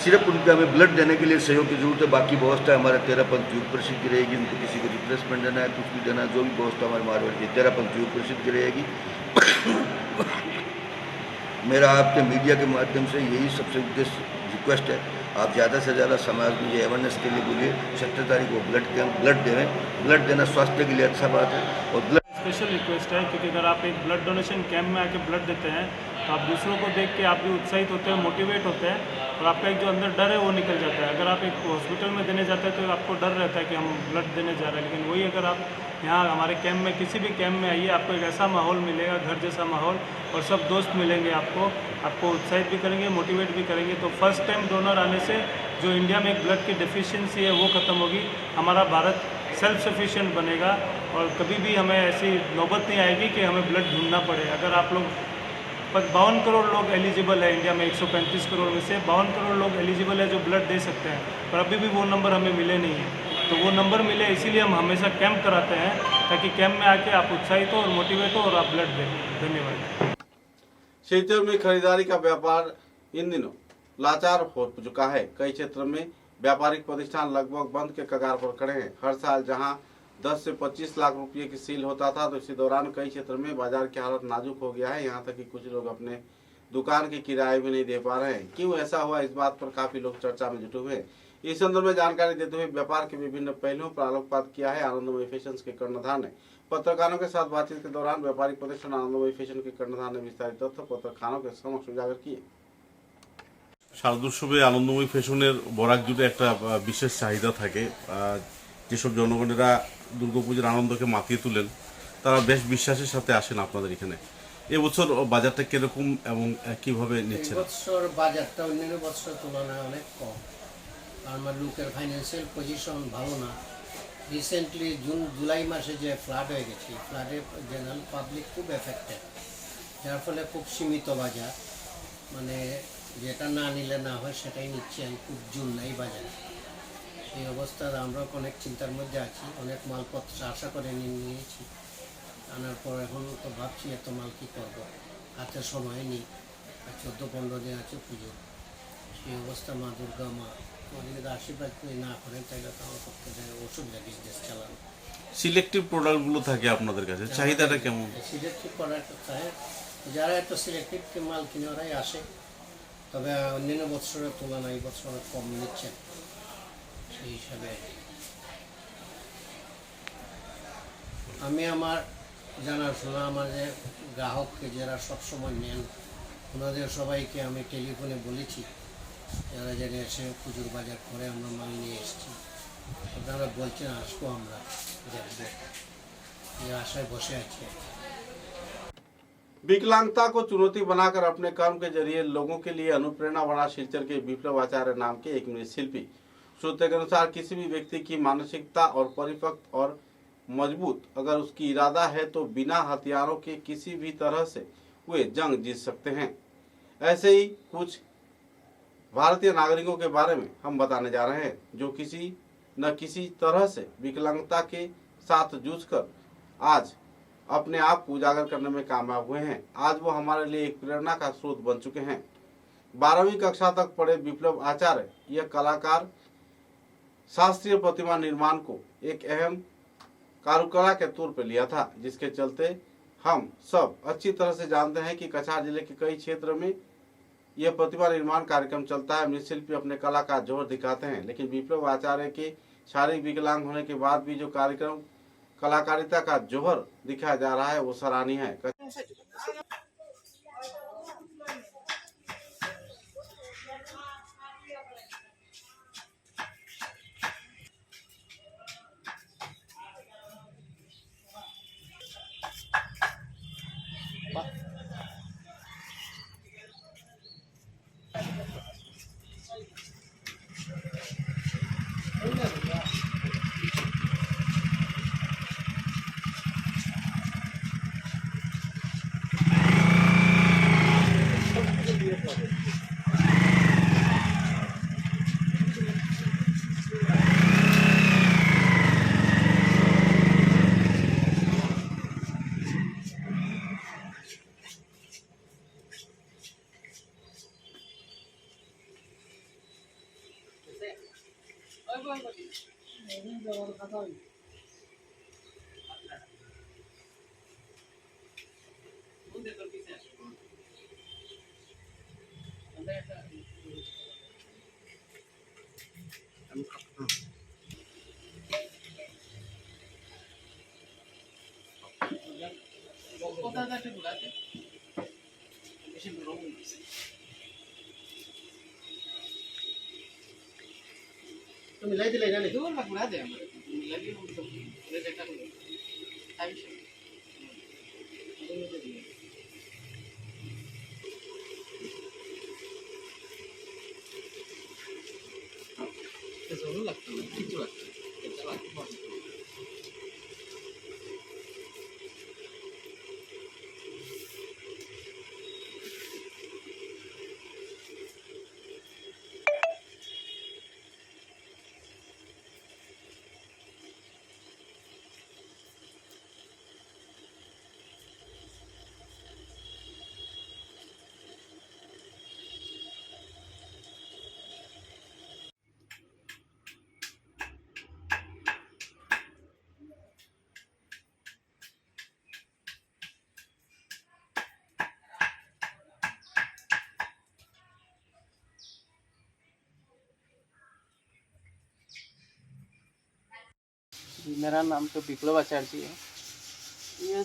सिर्फ उनका हमें ब्लड देने के लिए सहयोग की जरूरत है। बाकी व्यवस्था हमारे 13 यूथ परिषद की रहेगी। उनको किसी को रिप्लेसमेंट देना है, कुछ भी देना है, जो भी व्यवस्था हमारे मारवाड़ की 13 यूथ परिषद की रहेगी। मेरा आपके मीडिया के माध्यम से यही सबसे उद्देश्य रिक्वेस्ट है, आप ज़्यादा से ज़्यादा समाज में ये अवेयरनेस के लिए बोलिए। 17 तारीख को ब्लड दें। ब्लड देना स्वास्थ्य के लिए अच्छा बात है। और ब्लड स्पेशल रिक्वेस्ट है, क्योंकि अगर आप एक ब्लड डोनेशन कैंप में आके ब्लड देते हैं तो आप दूसरों को देख के आप भी उत्साहित होते हैं, मोटिवेट होते हैं, और आपका एक जो अंदर डर है वो निकल जाता है। अगर आप एक हॉस्पिटल में देने जाते हैं तो आपको डर रहता है कि हम ब्लड देने जा रहे हैं, लेकिन वही अगर आप यहाँ हमारे कैंप में, किसी भी कैंप में आइए, आपको एक ऐसा माहौल मिलेगा, घर जैसा माहौल, और सब दोस्त मिलेंगे आपको उत्साहित भी करेंगे, मोटिवेट भी करेंगे। तो फर्स्ट टाइम डोनर आने से जो इंडिया में एक ब्लड की डेफिशिएंसी है वो ख़त्म होगी, हमारा भारत सेल्फ सफिशिएंट बनेगा, और कभी भी हमें ऐसी नौबत नहीं आएगी कि हमें ब्लड ढूंढना पड़े। अगर आप लोग 52 करोड़ लोग एलिजिबल है इंडिया में, 135 करोड़ में से 52 करोड़ लोग एलिजिबल है जो ब्लड दे सकते हैं, पर अभी भी वो नंबर हमें मिले नहीं है। तो वो नंबर मिले इसीलिए हम हमेशा कैंप कराते हैं, ताकि कैंप में आके आप उत्साहित हो और मोटिवेट हो और आप ब्लड दें। धन्यवाद। क्षेत्रों में खरीदारी का व्यापार इन दिनों लाचार हो चुका है। कई क्षेत्रों में व्यापारिक प्रतिष्ठान लगभग बंद के कगार पर खड़े हैं। हर साल जहां 10 से 25 लाख रुपए की सील होता था, तो इसी दौरान कई क्षेत्रों में बाजार की हालत नाजुक हो गया है। यहाँ तक कि कुछ लोग अपने दुकान के किराए भी नहीं दे पा रहे हैं। क्यों ऐसा हुआ, इस बात पर काफी लोग चर्चा में जुटे हुए हैं। इस संदर्भ में जानकारी देते हुए व्यापार के विभिन्न पहलुओं पर आलोकपात किया है आनंदमयी फैशंस के कर्णधार ने। पत्रकारों के साथ बातचीत के दौरान व्यापारिक प्रतिष्ठान आनंदमयी फैशन के कर्णधार ने विस्तारित तथ्य पत्रकारों के समक्ष उजागर किए। শারদোৎসবে আনন্দময়ী ফ্যাশনের বরাক জুড়ে একটা বিশেষ চাহিদা থাকে। যেসব জনগণেরা দুর্গাপূজার আনন্দকে মাতিয়ে তোলেন তারা বেশ বিশ্বাসের সাথে আসেন আপনাদের এখানে। এবছর বাজারটা কিরকম এবং কিভাবে নিচ্ছেন? এবছর বাজারটা অন্যান্য বছরের তুলনায় অনেক কম, আমার লোকের ফাইন্যান্সিয়াল পজিশন ভালো না। রিসেন্টলি জুলাই মাসে যে ফ্লাড হয়ে গেছে, ফ্লাডে জেনারেল পাবলিক খুব এফেক্টেড, যার ফলে খুব সীমিত বাজার, মানে যেটা না নিলে না হয় সেটাই নিচ্ছি। আমি খুব জুন নাই বাজারে, এই অবস্থায় আমরা অনেক চিন্তার মধ্যে আছি। অনেক মালপত্র আশা করে নিয়েছি, আনার পর এখন তো ভাবছি এত মাল কী করবো, হাতে সময় নেই। আর 14-15 দিন আছে পুজো, সেই অবস্থা মা দুর্গা মা আমাদের যদি আশীর্বাদ না করেন তাহলে তো আমার পক্ষে অসুবিধা বিজনেস চালানো। সিলেক্টিভ প্রোডাক্টগুলো থাকে আপনাদের কাছে, চাহিদাটা কেমন? সিলেক্টিভ প্রোডাক্ট চায়, যারা একটু সিলেক্টিভ মাল কিনে ওরাই আসে, তবে অন্যান্য বছরের তুলনায় এই বছর কম নিচ্ছেন। সেই হিসাবে আমি আমার জানাশোনা আমার যে গ্রাহককে যারা সবসময় নেন ওনাদের সবাইকে আমি টেলিফোনে বলেছি, যারা যেন এসে পুজোর বাজার করে আমরা মাল নিয়ে এসেছি। আপনারা বলছেন আসবো, আমরা দেখবো, এই আশায় বসে আছি। विकलांगता को चुनौती बनाकर अपने कर्म के जरिए लोगों के लिए अनुप्रेरणा बना सिलचर के विप्लव आचार्य नाम के एक मृत्शिल्पी। सूत्र के अनुसार किसी भी व्यक्ति की मानसिकता और परिपक्व और मजबूत अगर उसकी इरादा है तो बिना हथियारों के किसी भी तरह से वे जंग जीत सकते हैं। ऐसे ही कुछ भारतीय नागरिकों के बारे में हम बताने जा रहे हैं जो किसी न किसी तरह से विकलांगता के साथ जूझकर आज अपने आप को उजागर करने में कामयाब हुए हैं। आज वो हमारे लिए एक प्रेरणा का स्रोत बन चुके हैं। 12वीं कक्षा तक पढ़े विप्लव आचार्य यह कलाकार शास्त्रीय प्रतिमा निर्माण को एक अहम कारुकला के तौर पर लिया था, जिसके चलते हम सब अच्छी तरह से जानते हैं कि कछार जिले के कई क्षेत्र में यह प्रतिमा निर्माण कार्यक्रम चलता है। मृत्शिल्पी अपने कला का जोर दिखाते हैं, लेकिन विप्लव आचार्य के शारीरिक विकलांग होने के बाद भी जो कार्यक्रम कलाकारिता का जोहर दिखाया जा रहा है वो सराहनीय है। तो मिलाई दिलाई ना नहीं तो लगना दे हमारे मिलाई भी हम तो ले देखा तो टाइम से तो जरूर लगता है ठीक लगता है चला बहुत मेरा नाम तो विप्लव आचार्य है। ये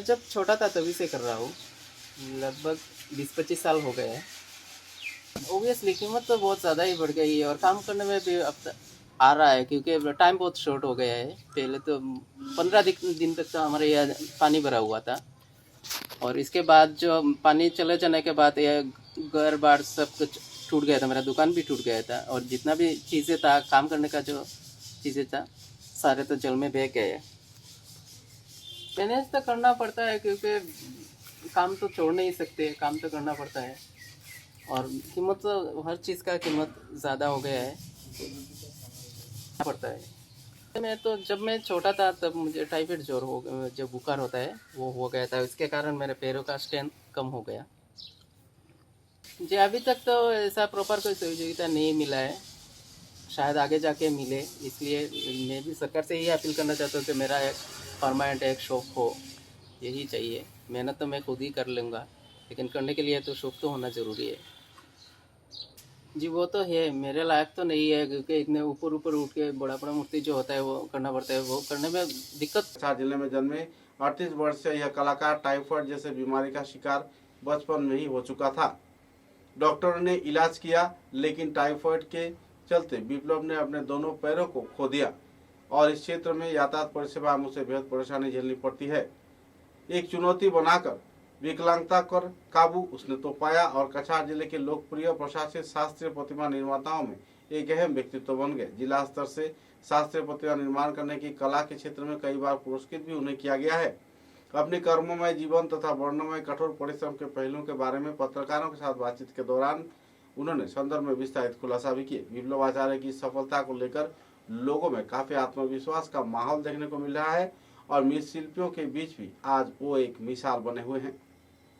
जब छोटा था तभी से कर रहा हूँ, लगभग 20-25 साल हो गए हैं। ओबियसली कीमत तो बहुत ज़्यादा ही बढ़ गई है और काम करने में भी अब आ रहा है क्योंकि टाइम बहुत शॉर्ट हो गया है। पहले तो 15 दिन तक तो हमारे यहाँ पानी भरा हुआ था और इसके बाद जो पानी चले जाने के बाद ये घर बार सब कुछ टूट गया था, मेरा दुकान भी टूट गया था और जितना भी चीज़ें था काम करने का जो चीज़ें था सारे तो जल में बह गए। मैनेज तो करना पड़ता है क्योंकि काम तो छोड़ नहीं सकते, काम तो करना पड़ता है और कीमत तो हर चीज़ का कीमत ज़्यादा हो गया है, पड़ता है। जब मैं छोटा था तब मुझे टाइफाइड ज्वर हो गया, जो बुखार होता है वो हो गया था, इसके कारण मेरे पैरों का स्ट्रेंथ कम हो गया। जी अभी तक तो ऐसा प्रॉपर कोई सहयोगिता नहीं मिला है, शायद आगे जाके मिले, इसलिए मैं भी सरकार से यही अपील करना चाहता हूँ कि मेरा एक परमानेंट एक शौक हो, यही चाहिए। मेहनत तो मैं खुद ही कर लूँगा लेकिन करने के लिए तो शौक तो होना ज़रूरी है। जी वो तो है, मेरे लायक तो नहीं है क्योंकि इतने ऊपर उठ के बड़ा मूर्ति जो होता है वो करना पड़ता है, वो करने में दिक्कत। कछार जिले में जन्मे 38 वर्ष से यह कलाकार टाइफाइड जैसे बीमारी का शिकार बचपन में ही हो चुका था। डॉक्टरों ने इलाज किया लेकिन टाइफाइड के चलते विप्लव ने अपने दोनों पैरों को खो दिया और इस क्षेत्र में यातायात परिसेवा उसे बेहद परेशानी झेलनी पड़ती है। एक चुनौती बनाकर विकलांगता कर काबू उसने तो पाया और कछार जिले के लोकप्रिय प्रशासित शास्त्रीय प्रतिमा निर्माताओं में एक अहम व्यक्तित्व बन गए। जिला स्तर से शास्त्रीय प्रतिमा निर्माण करने की कला के क्षेत्र में कई बार पुरस्कृत भी उन्हें किया गया है। अपने कर्ममय जीवन तथा वर्णमय कठोर परिश्रम के पहलुओं के बारे में पत्रकारों के साथ बातचीत के दौरान उन्होंने संदर्भ में विस्तारित खुलासा भी किए। विप्लव आचार्य की सफलता को लेकर लोगों में काफी आत्मविश्वास का माहौल देखने को मिल रहा है और मृतशिल्पियों के बीच भी आज वो एक मिसाल बने हुए हैं।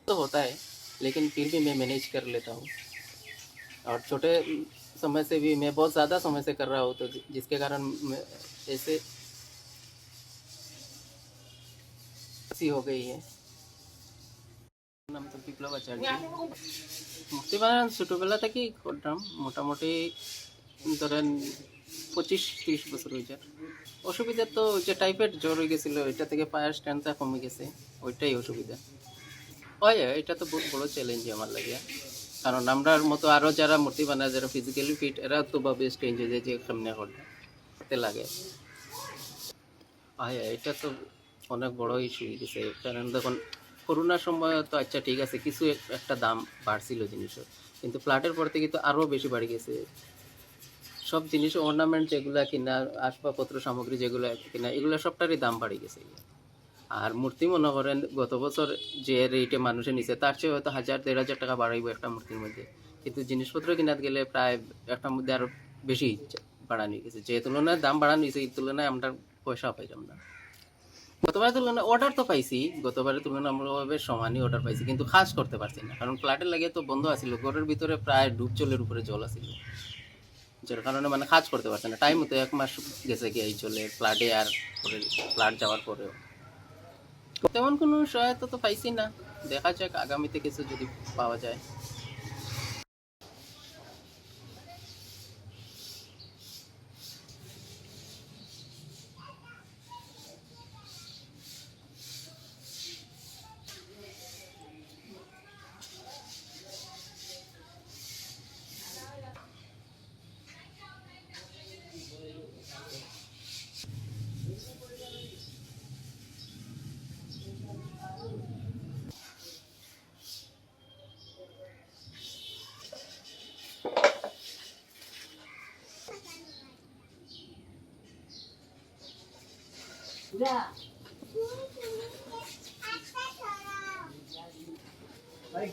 तो होता है लेकिन फिर भी मैं मैनेज कर लेता हूँ और छोटे समय से भी मैं बहुत ज़्यादा समय से कर रहा हूँ, तो जिसके कारण मैं ऐसे हो गई है। नाम तो विप्लव आचार्य। मुक्ति बानान ছোটবেলা থেকেই করতাম, মোটামুটি ধরেন 25-30 বছর হয়ে যায়। অসুবিধা তো যে টাইফয়েড জ্বর হয়ে গেছিল এটা থেকে পায়ের স্ট্রেংথটা কমে গেছে, ওইটাই অসুবিধা হয়। এটা তো বহুত বড় চ্যালেঞ্জ আমার লাগে, কারণ আমরার মতো আরও যারা মূর্তি বানায় যারা ফিজিক্যালি ফিট এরা তো ভাবে স্ট্রেঞ্জ হয়ে যায় যে সামনে করতে লাগে। এটা তো অনেক বড় ইস্যু হয়ে গেছে, কারণ দেখুন করোনার সময় তো আচ্ছা ঠিক আছে কিছু একটা দাম বাড়ছিল জিনিসের, কিন্তু ফ্ল্যাটের পর থেকে তো আরও বেশি বাড়ে গেছে। সব জিনিস অর্নামেন্ট যেগুলো কিনা, আসবাবপত্র সামগ্রী যেগুলো কিনা, এগুলো সবটারই দাম বাড়ে গেছে। আর মূর্তি মনে করেন গত বছর যে রেটে মানুষের নিচে তার চেয়ে হয়তো 1000-1500 টাকা বাড়াইব একটা মূর্তির মধ্যে, কিন্তু জিনিসপত্র কিনাতে গেলে প্রায় একটার মধ্যে আরও বেশি বাড়ানো গেছে। যে তুলনায় দাম বাড়ানো হয়েছে এই তুলনায় আমরা পয়সা পাইলাম না। গতবারের তুলনায় অর্ডার তো পাইছি, গতবারের তুলনামূলকভাবে সমানই অর্ডার পাইছি, কিন্তু কাজ করতে পারছি না, কারণ ফ্ল্যাটের লাগে তো বন্ধ আছিল, ঘরের ভিতরে প্রায় ডুব চলের উপরে জল আছিল। যার কারণে মানে কাজ করতে পারছে না। টাইম মতো 1 মাস গেছে কি এই চলে ফ্লাডে, আর পরে ফ্লাড যাওয়ার পরেও তেমন কোনো সহায়তা তো পাইছি না। দেখা যাক আগামীতে কিছু যদি পাওয়া যায়।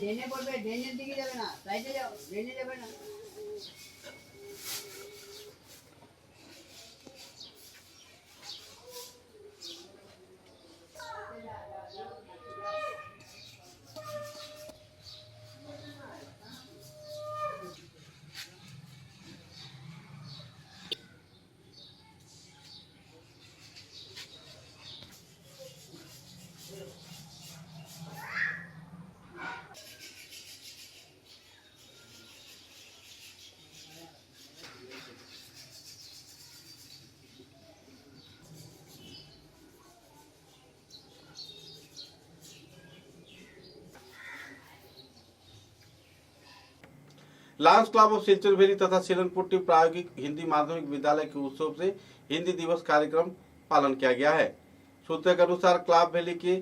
ড্রেনে পড়বে, ড্রেনের দিকে যাবে না, সাইডে যাও, ড্রেনে যাবে না। Lions club of Silchar valley तथा सिलनपुट्टी प्रायोगिक हिंदी माध्यमिक विद्यालय के उत्सव से हिंदी दिवस कार्यक्रम पालन किया गया है। सूत्रों के अनुसार क्लब वैली की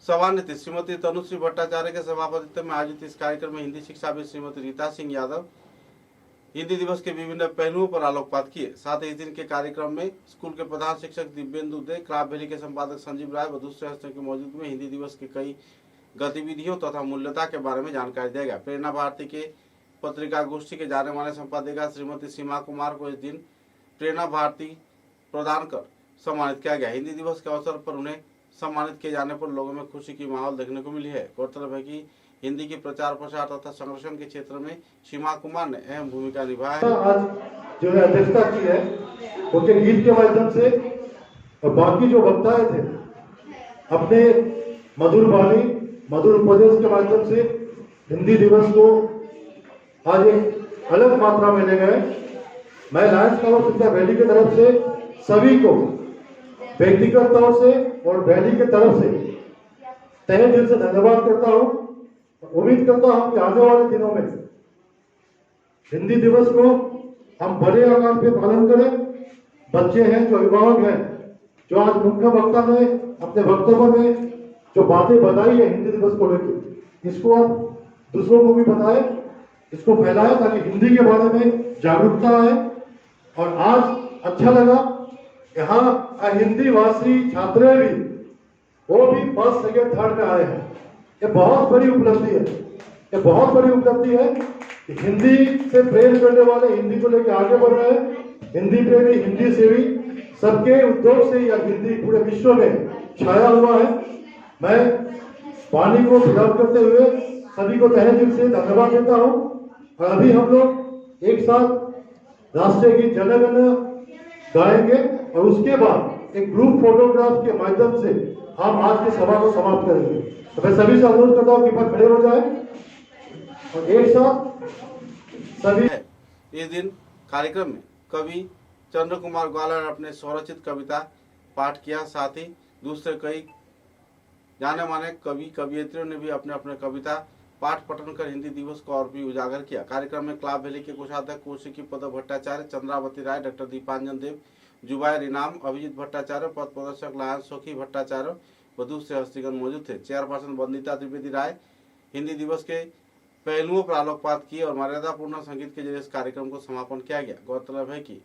सभानेत्री श्रीमती तनुश्री भट्टाचार्य के सभापतित्व में आयोजित इस कार्यक्रम में हिंदी शिक्षाविद श्रीमती रीता सिंह यादव हिंदी दिवस के विभिन्न पहलुओं पर आलोकपात किए। साथ ही इस दिन के कार्यक्रम में स्कूल के प्रधान शिक्षक दिव्येंदु दे, क्लब वैली के संपादक संजीव राय व दूसरे हस्तों की मौजूदगी में हिंदी दिवस की कई गतिविधियों तथा मूल्यता के बारे में जानकारी दिया गया। प्रेरणा भारती के पत्रिका गोष्ठी के जाने माने संपादिका श्रीमती सीमा कुमार को इस दिन प्रेरणा भारती प्रदान कर सम्मानित किया गया। हिंदी दिवस के अवसर पर उन्हें सम्मानित किए जाने पर लोगों में खुशी की माहौल देखने को मिली है। गौरतलब है कि हिंदी के प्रचार प्रसार तथा संरक्षण के क्षेत्र में सीमा कुमार ने अहम भूमिका निभाई है। आज जो है अध्यक्षता की है, उनके गीत के माध्यम से और बाकी जो वक्ताएं थे अपने मधुर वाणी मधुर उपदेश के माध्यम से हिंदी दिवस को आज एक अलग मात्रा में ले गए। मैं Lions club of Silchar valley की तरफ से सभी को व्यक्तिगत तौर से और वैली की तरफ से तहे दिल से धन्यवाद करता हूं। उम्मीद करता हूं कि आने वाले दिनों में हिंदी दिवस को हम बड़े आकार पे पालन करें। बच्चे हैं, जो अभिभावक हैं, जो आज मुख्य वक्ता ने अपने वक्तव्य में जो बातें बताई है हिंदी दिवस को लेकर, इसको आप दूसरों को भी बताएं, इसको फैलाएं ताकि हिंदी के बारे में जागरूकता आए। और आज अच्छा लगा यहाँ हिंदी भाषी छात्र भी वो भी फर्स्ट सेकेंड थर्ड में आए हैं। ये बहुत बड़ी उपलब्धि है, ये बहुत बड़ी उपलब्धि है कि हिंदी से प्रेम करने वाले हिंदी को लेकर आगे बढ़ रहे हैं। हिंदी प्रेमी, हिंदी सेवी सबके उद्योग से यह हिंदी पूरे विश्व में छाया हुआ है। मैं वाणी को विराम करते हुए सभी को तहे दिल से धन्यवाद देता हूँ। और अभी हम लोग एक साथ राष्ट्रीय गीत जन गण गाएंगे और उसके बाद एक ग्रुप फोटोग्राफ के माध्यम से हम आज की सभा को समाप्त करेंगे। तो मैं सभी से अनुरोध करता हूँ कि पर खड़े हो जाए और एक साथ सभी। इस दिन कार्यक्रम में कवि चंद्र कुमार ग्वाला ने अपने स्वरचित कविता पाठ किया। साथ ही दूसरे कई जाने माने कवि कवियत्रियों ने भी अपने अपने कविता पाठ पठन कर हिंदी दिवस को और भी उजागर किया। कार्यक्रम में क्लब वैली के कोषाध्यक्ष कौशिकी पद भट्टाचार्य, चंद्रावती राय, डॉक्टर दीपांजन देव, जुबायर इनाम, अभिजीत भट्टाचार्य, पथ प्रदर्शक लायंस सोखी भट्टाचार्य व दूसरे हस्तीगण मौजूद थे। चेयरपर्सन वंदिता त्रिवेदी राय हिंदी दिवस के पहलुओं पर आलोकपात किए और मर्यादापूर्ण संगीत के जरिए इस कार्यक्रम को समापन किया गया। गौरतलब है कि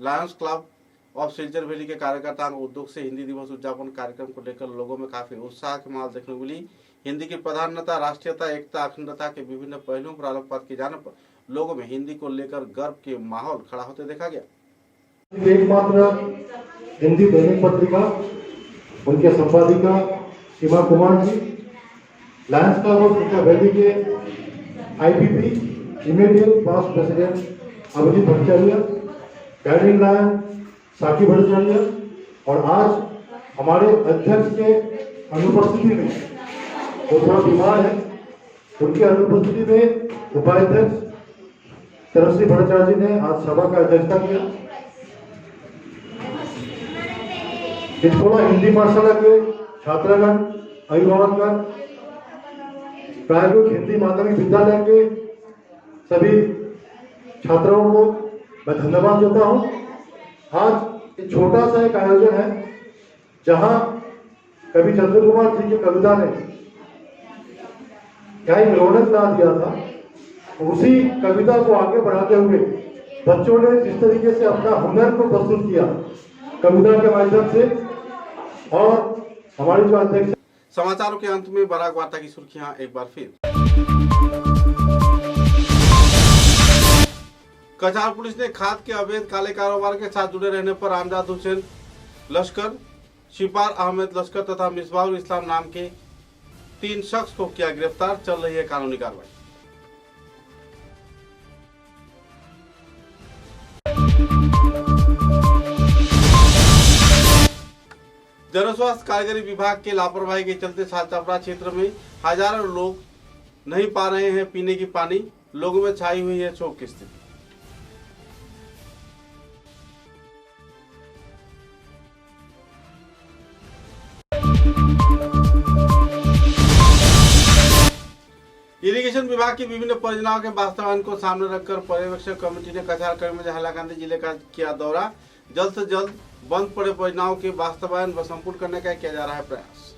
Lions club of Silchar valley के कार्यकर्ताओं को उद्योग से हिंदी दिवस उद्यापन कार्यक्रम को लेकर लोगों में काफी उत्साह की माहौल देखने को मिली। हिंदी की प्राधान्यता, राष्ट्रीयता, एकता, अखंडता के विभिन्न पहलुओं पर आलोकपात किए जाने पर लोगों में हिंदी को लेकर गर्व के माहौल खड़ा होते देखा गया। एकमात्र हिंदी दैनिक पत्रिका, उनके संपादिका Seema Kumar ji, lions club of Silchar valley के IPP immediate past president Abhijit Bhattacharya, Carolyn Nayan, Saki Bhattacharya और आज हमारे अध्यक्ष के अनुपस्थिति में, वो थोड़ा बीमार है, उनकी अनुपस्थिति में उपाध्यक्ष तरश्री भट्टाचार्य जी ने आज सभा का अध्यक्षता किया। चिचकोला हिंदी पाठशाला के छात्रगण, अभिभावकगण, प्रायोगिक हिंदी माध्यमिक विद्यालय के सभी छात्रों को मैं धन्यवाद देता हूं। आज एक छोटा सा एक आयोजन है जहां कवि चंद्र कुमार जी की कविता ने क्या एक रौनक ला दिया था, उसी कविता को आगे बढ़ाते हुए बच्चों ने जिस तरीके से अपना हुनर को प्रस्तुत किया कविता के माध्यम से, और हमारे जो अध्यक्ष। समाचारों के अंत में बराक वार्ता की सुर्खियां एक बार फिर। कछार पुलिस ने खाद के अवैध काले कारोबार के साथ जुड़े रहने पर आमजाद हुसैन लश्कर, शिपार अहमद लश्कर तथा मिसबाहुल इस्लाम नाम के 3 शख्स को किया गिरफ्तार। चल रही है कानूनी कार्रवाई। जनस्वास्थ्य कारीगरी विभाग के लापरवाही के चलते सालचापड़ा क्षेत्र में हजारों लोग नहीं पा रहे हैं पीने की पानी। लोगों में छाई हुई है शोक की स्थिति। इरिगेशन विभाग की विभिन्न परियोजनाओं के वास्तवायन को सामने रखकर पर्यवेक्षक कमेटी ने कछार करीमगंज हालाकांदी जिले का किया दौरा। जल्द से जल्द बंद पड़े परियोजनाओं के वास्तवायन व संपूर्ण करने का किया जा रहा है प्रयास।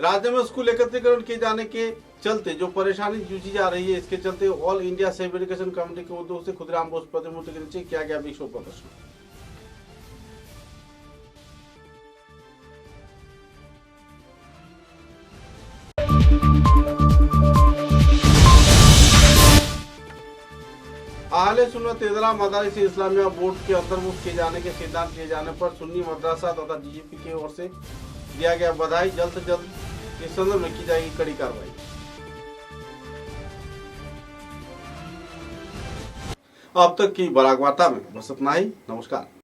राज्य में स्कूल एकत्रीकरण किए जाने के चलते जो परेशानी जूझी जा रही है, इसके चलते all India civil education committee के उद्योग से खुदराम बोस प्रतिमूर्ति के नीचे किया गया विक्षोभ प्रदर्शन। आहले सुन्नत इदरा मदारिस इस्लामिया बोर्ड के अंतर्भुक्त किए जाने के सिद्धांत लिए जाने पर सुन्नी मदरसा तथा डीजीपी की ओर से दिया गया बधाई। जल्द से जल्द इस संदर्भ में की जाएगी कड़ी कार्रवाई। अब तक की बराक वार्ता में बस इतना ही। नमस्कार।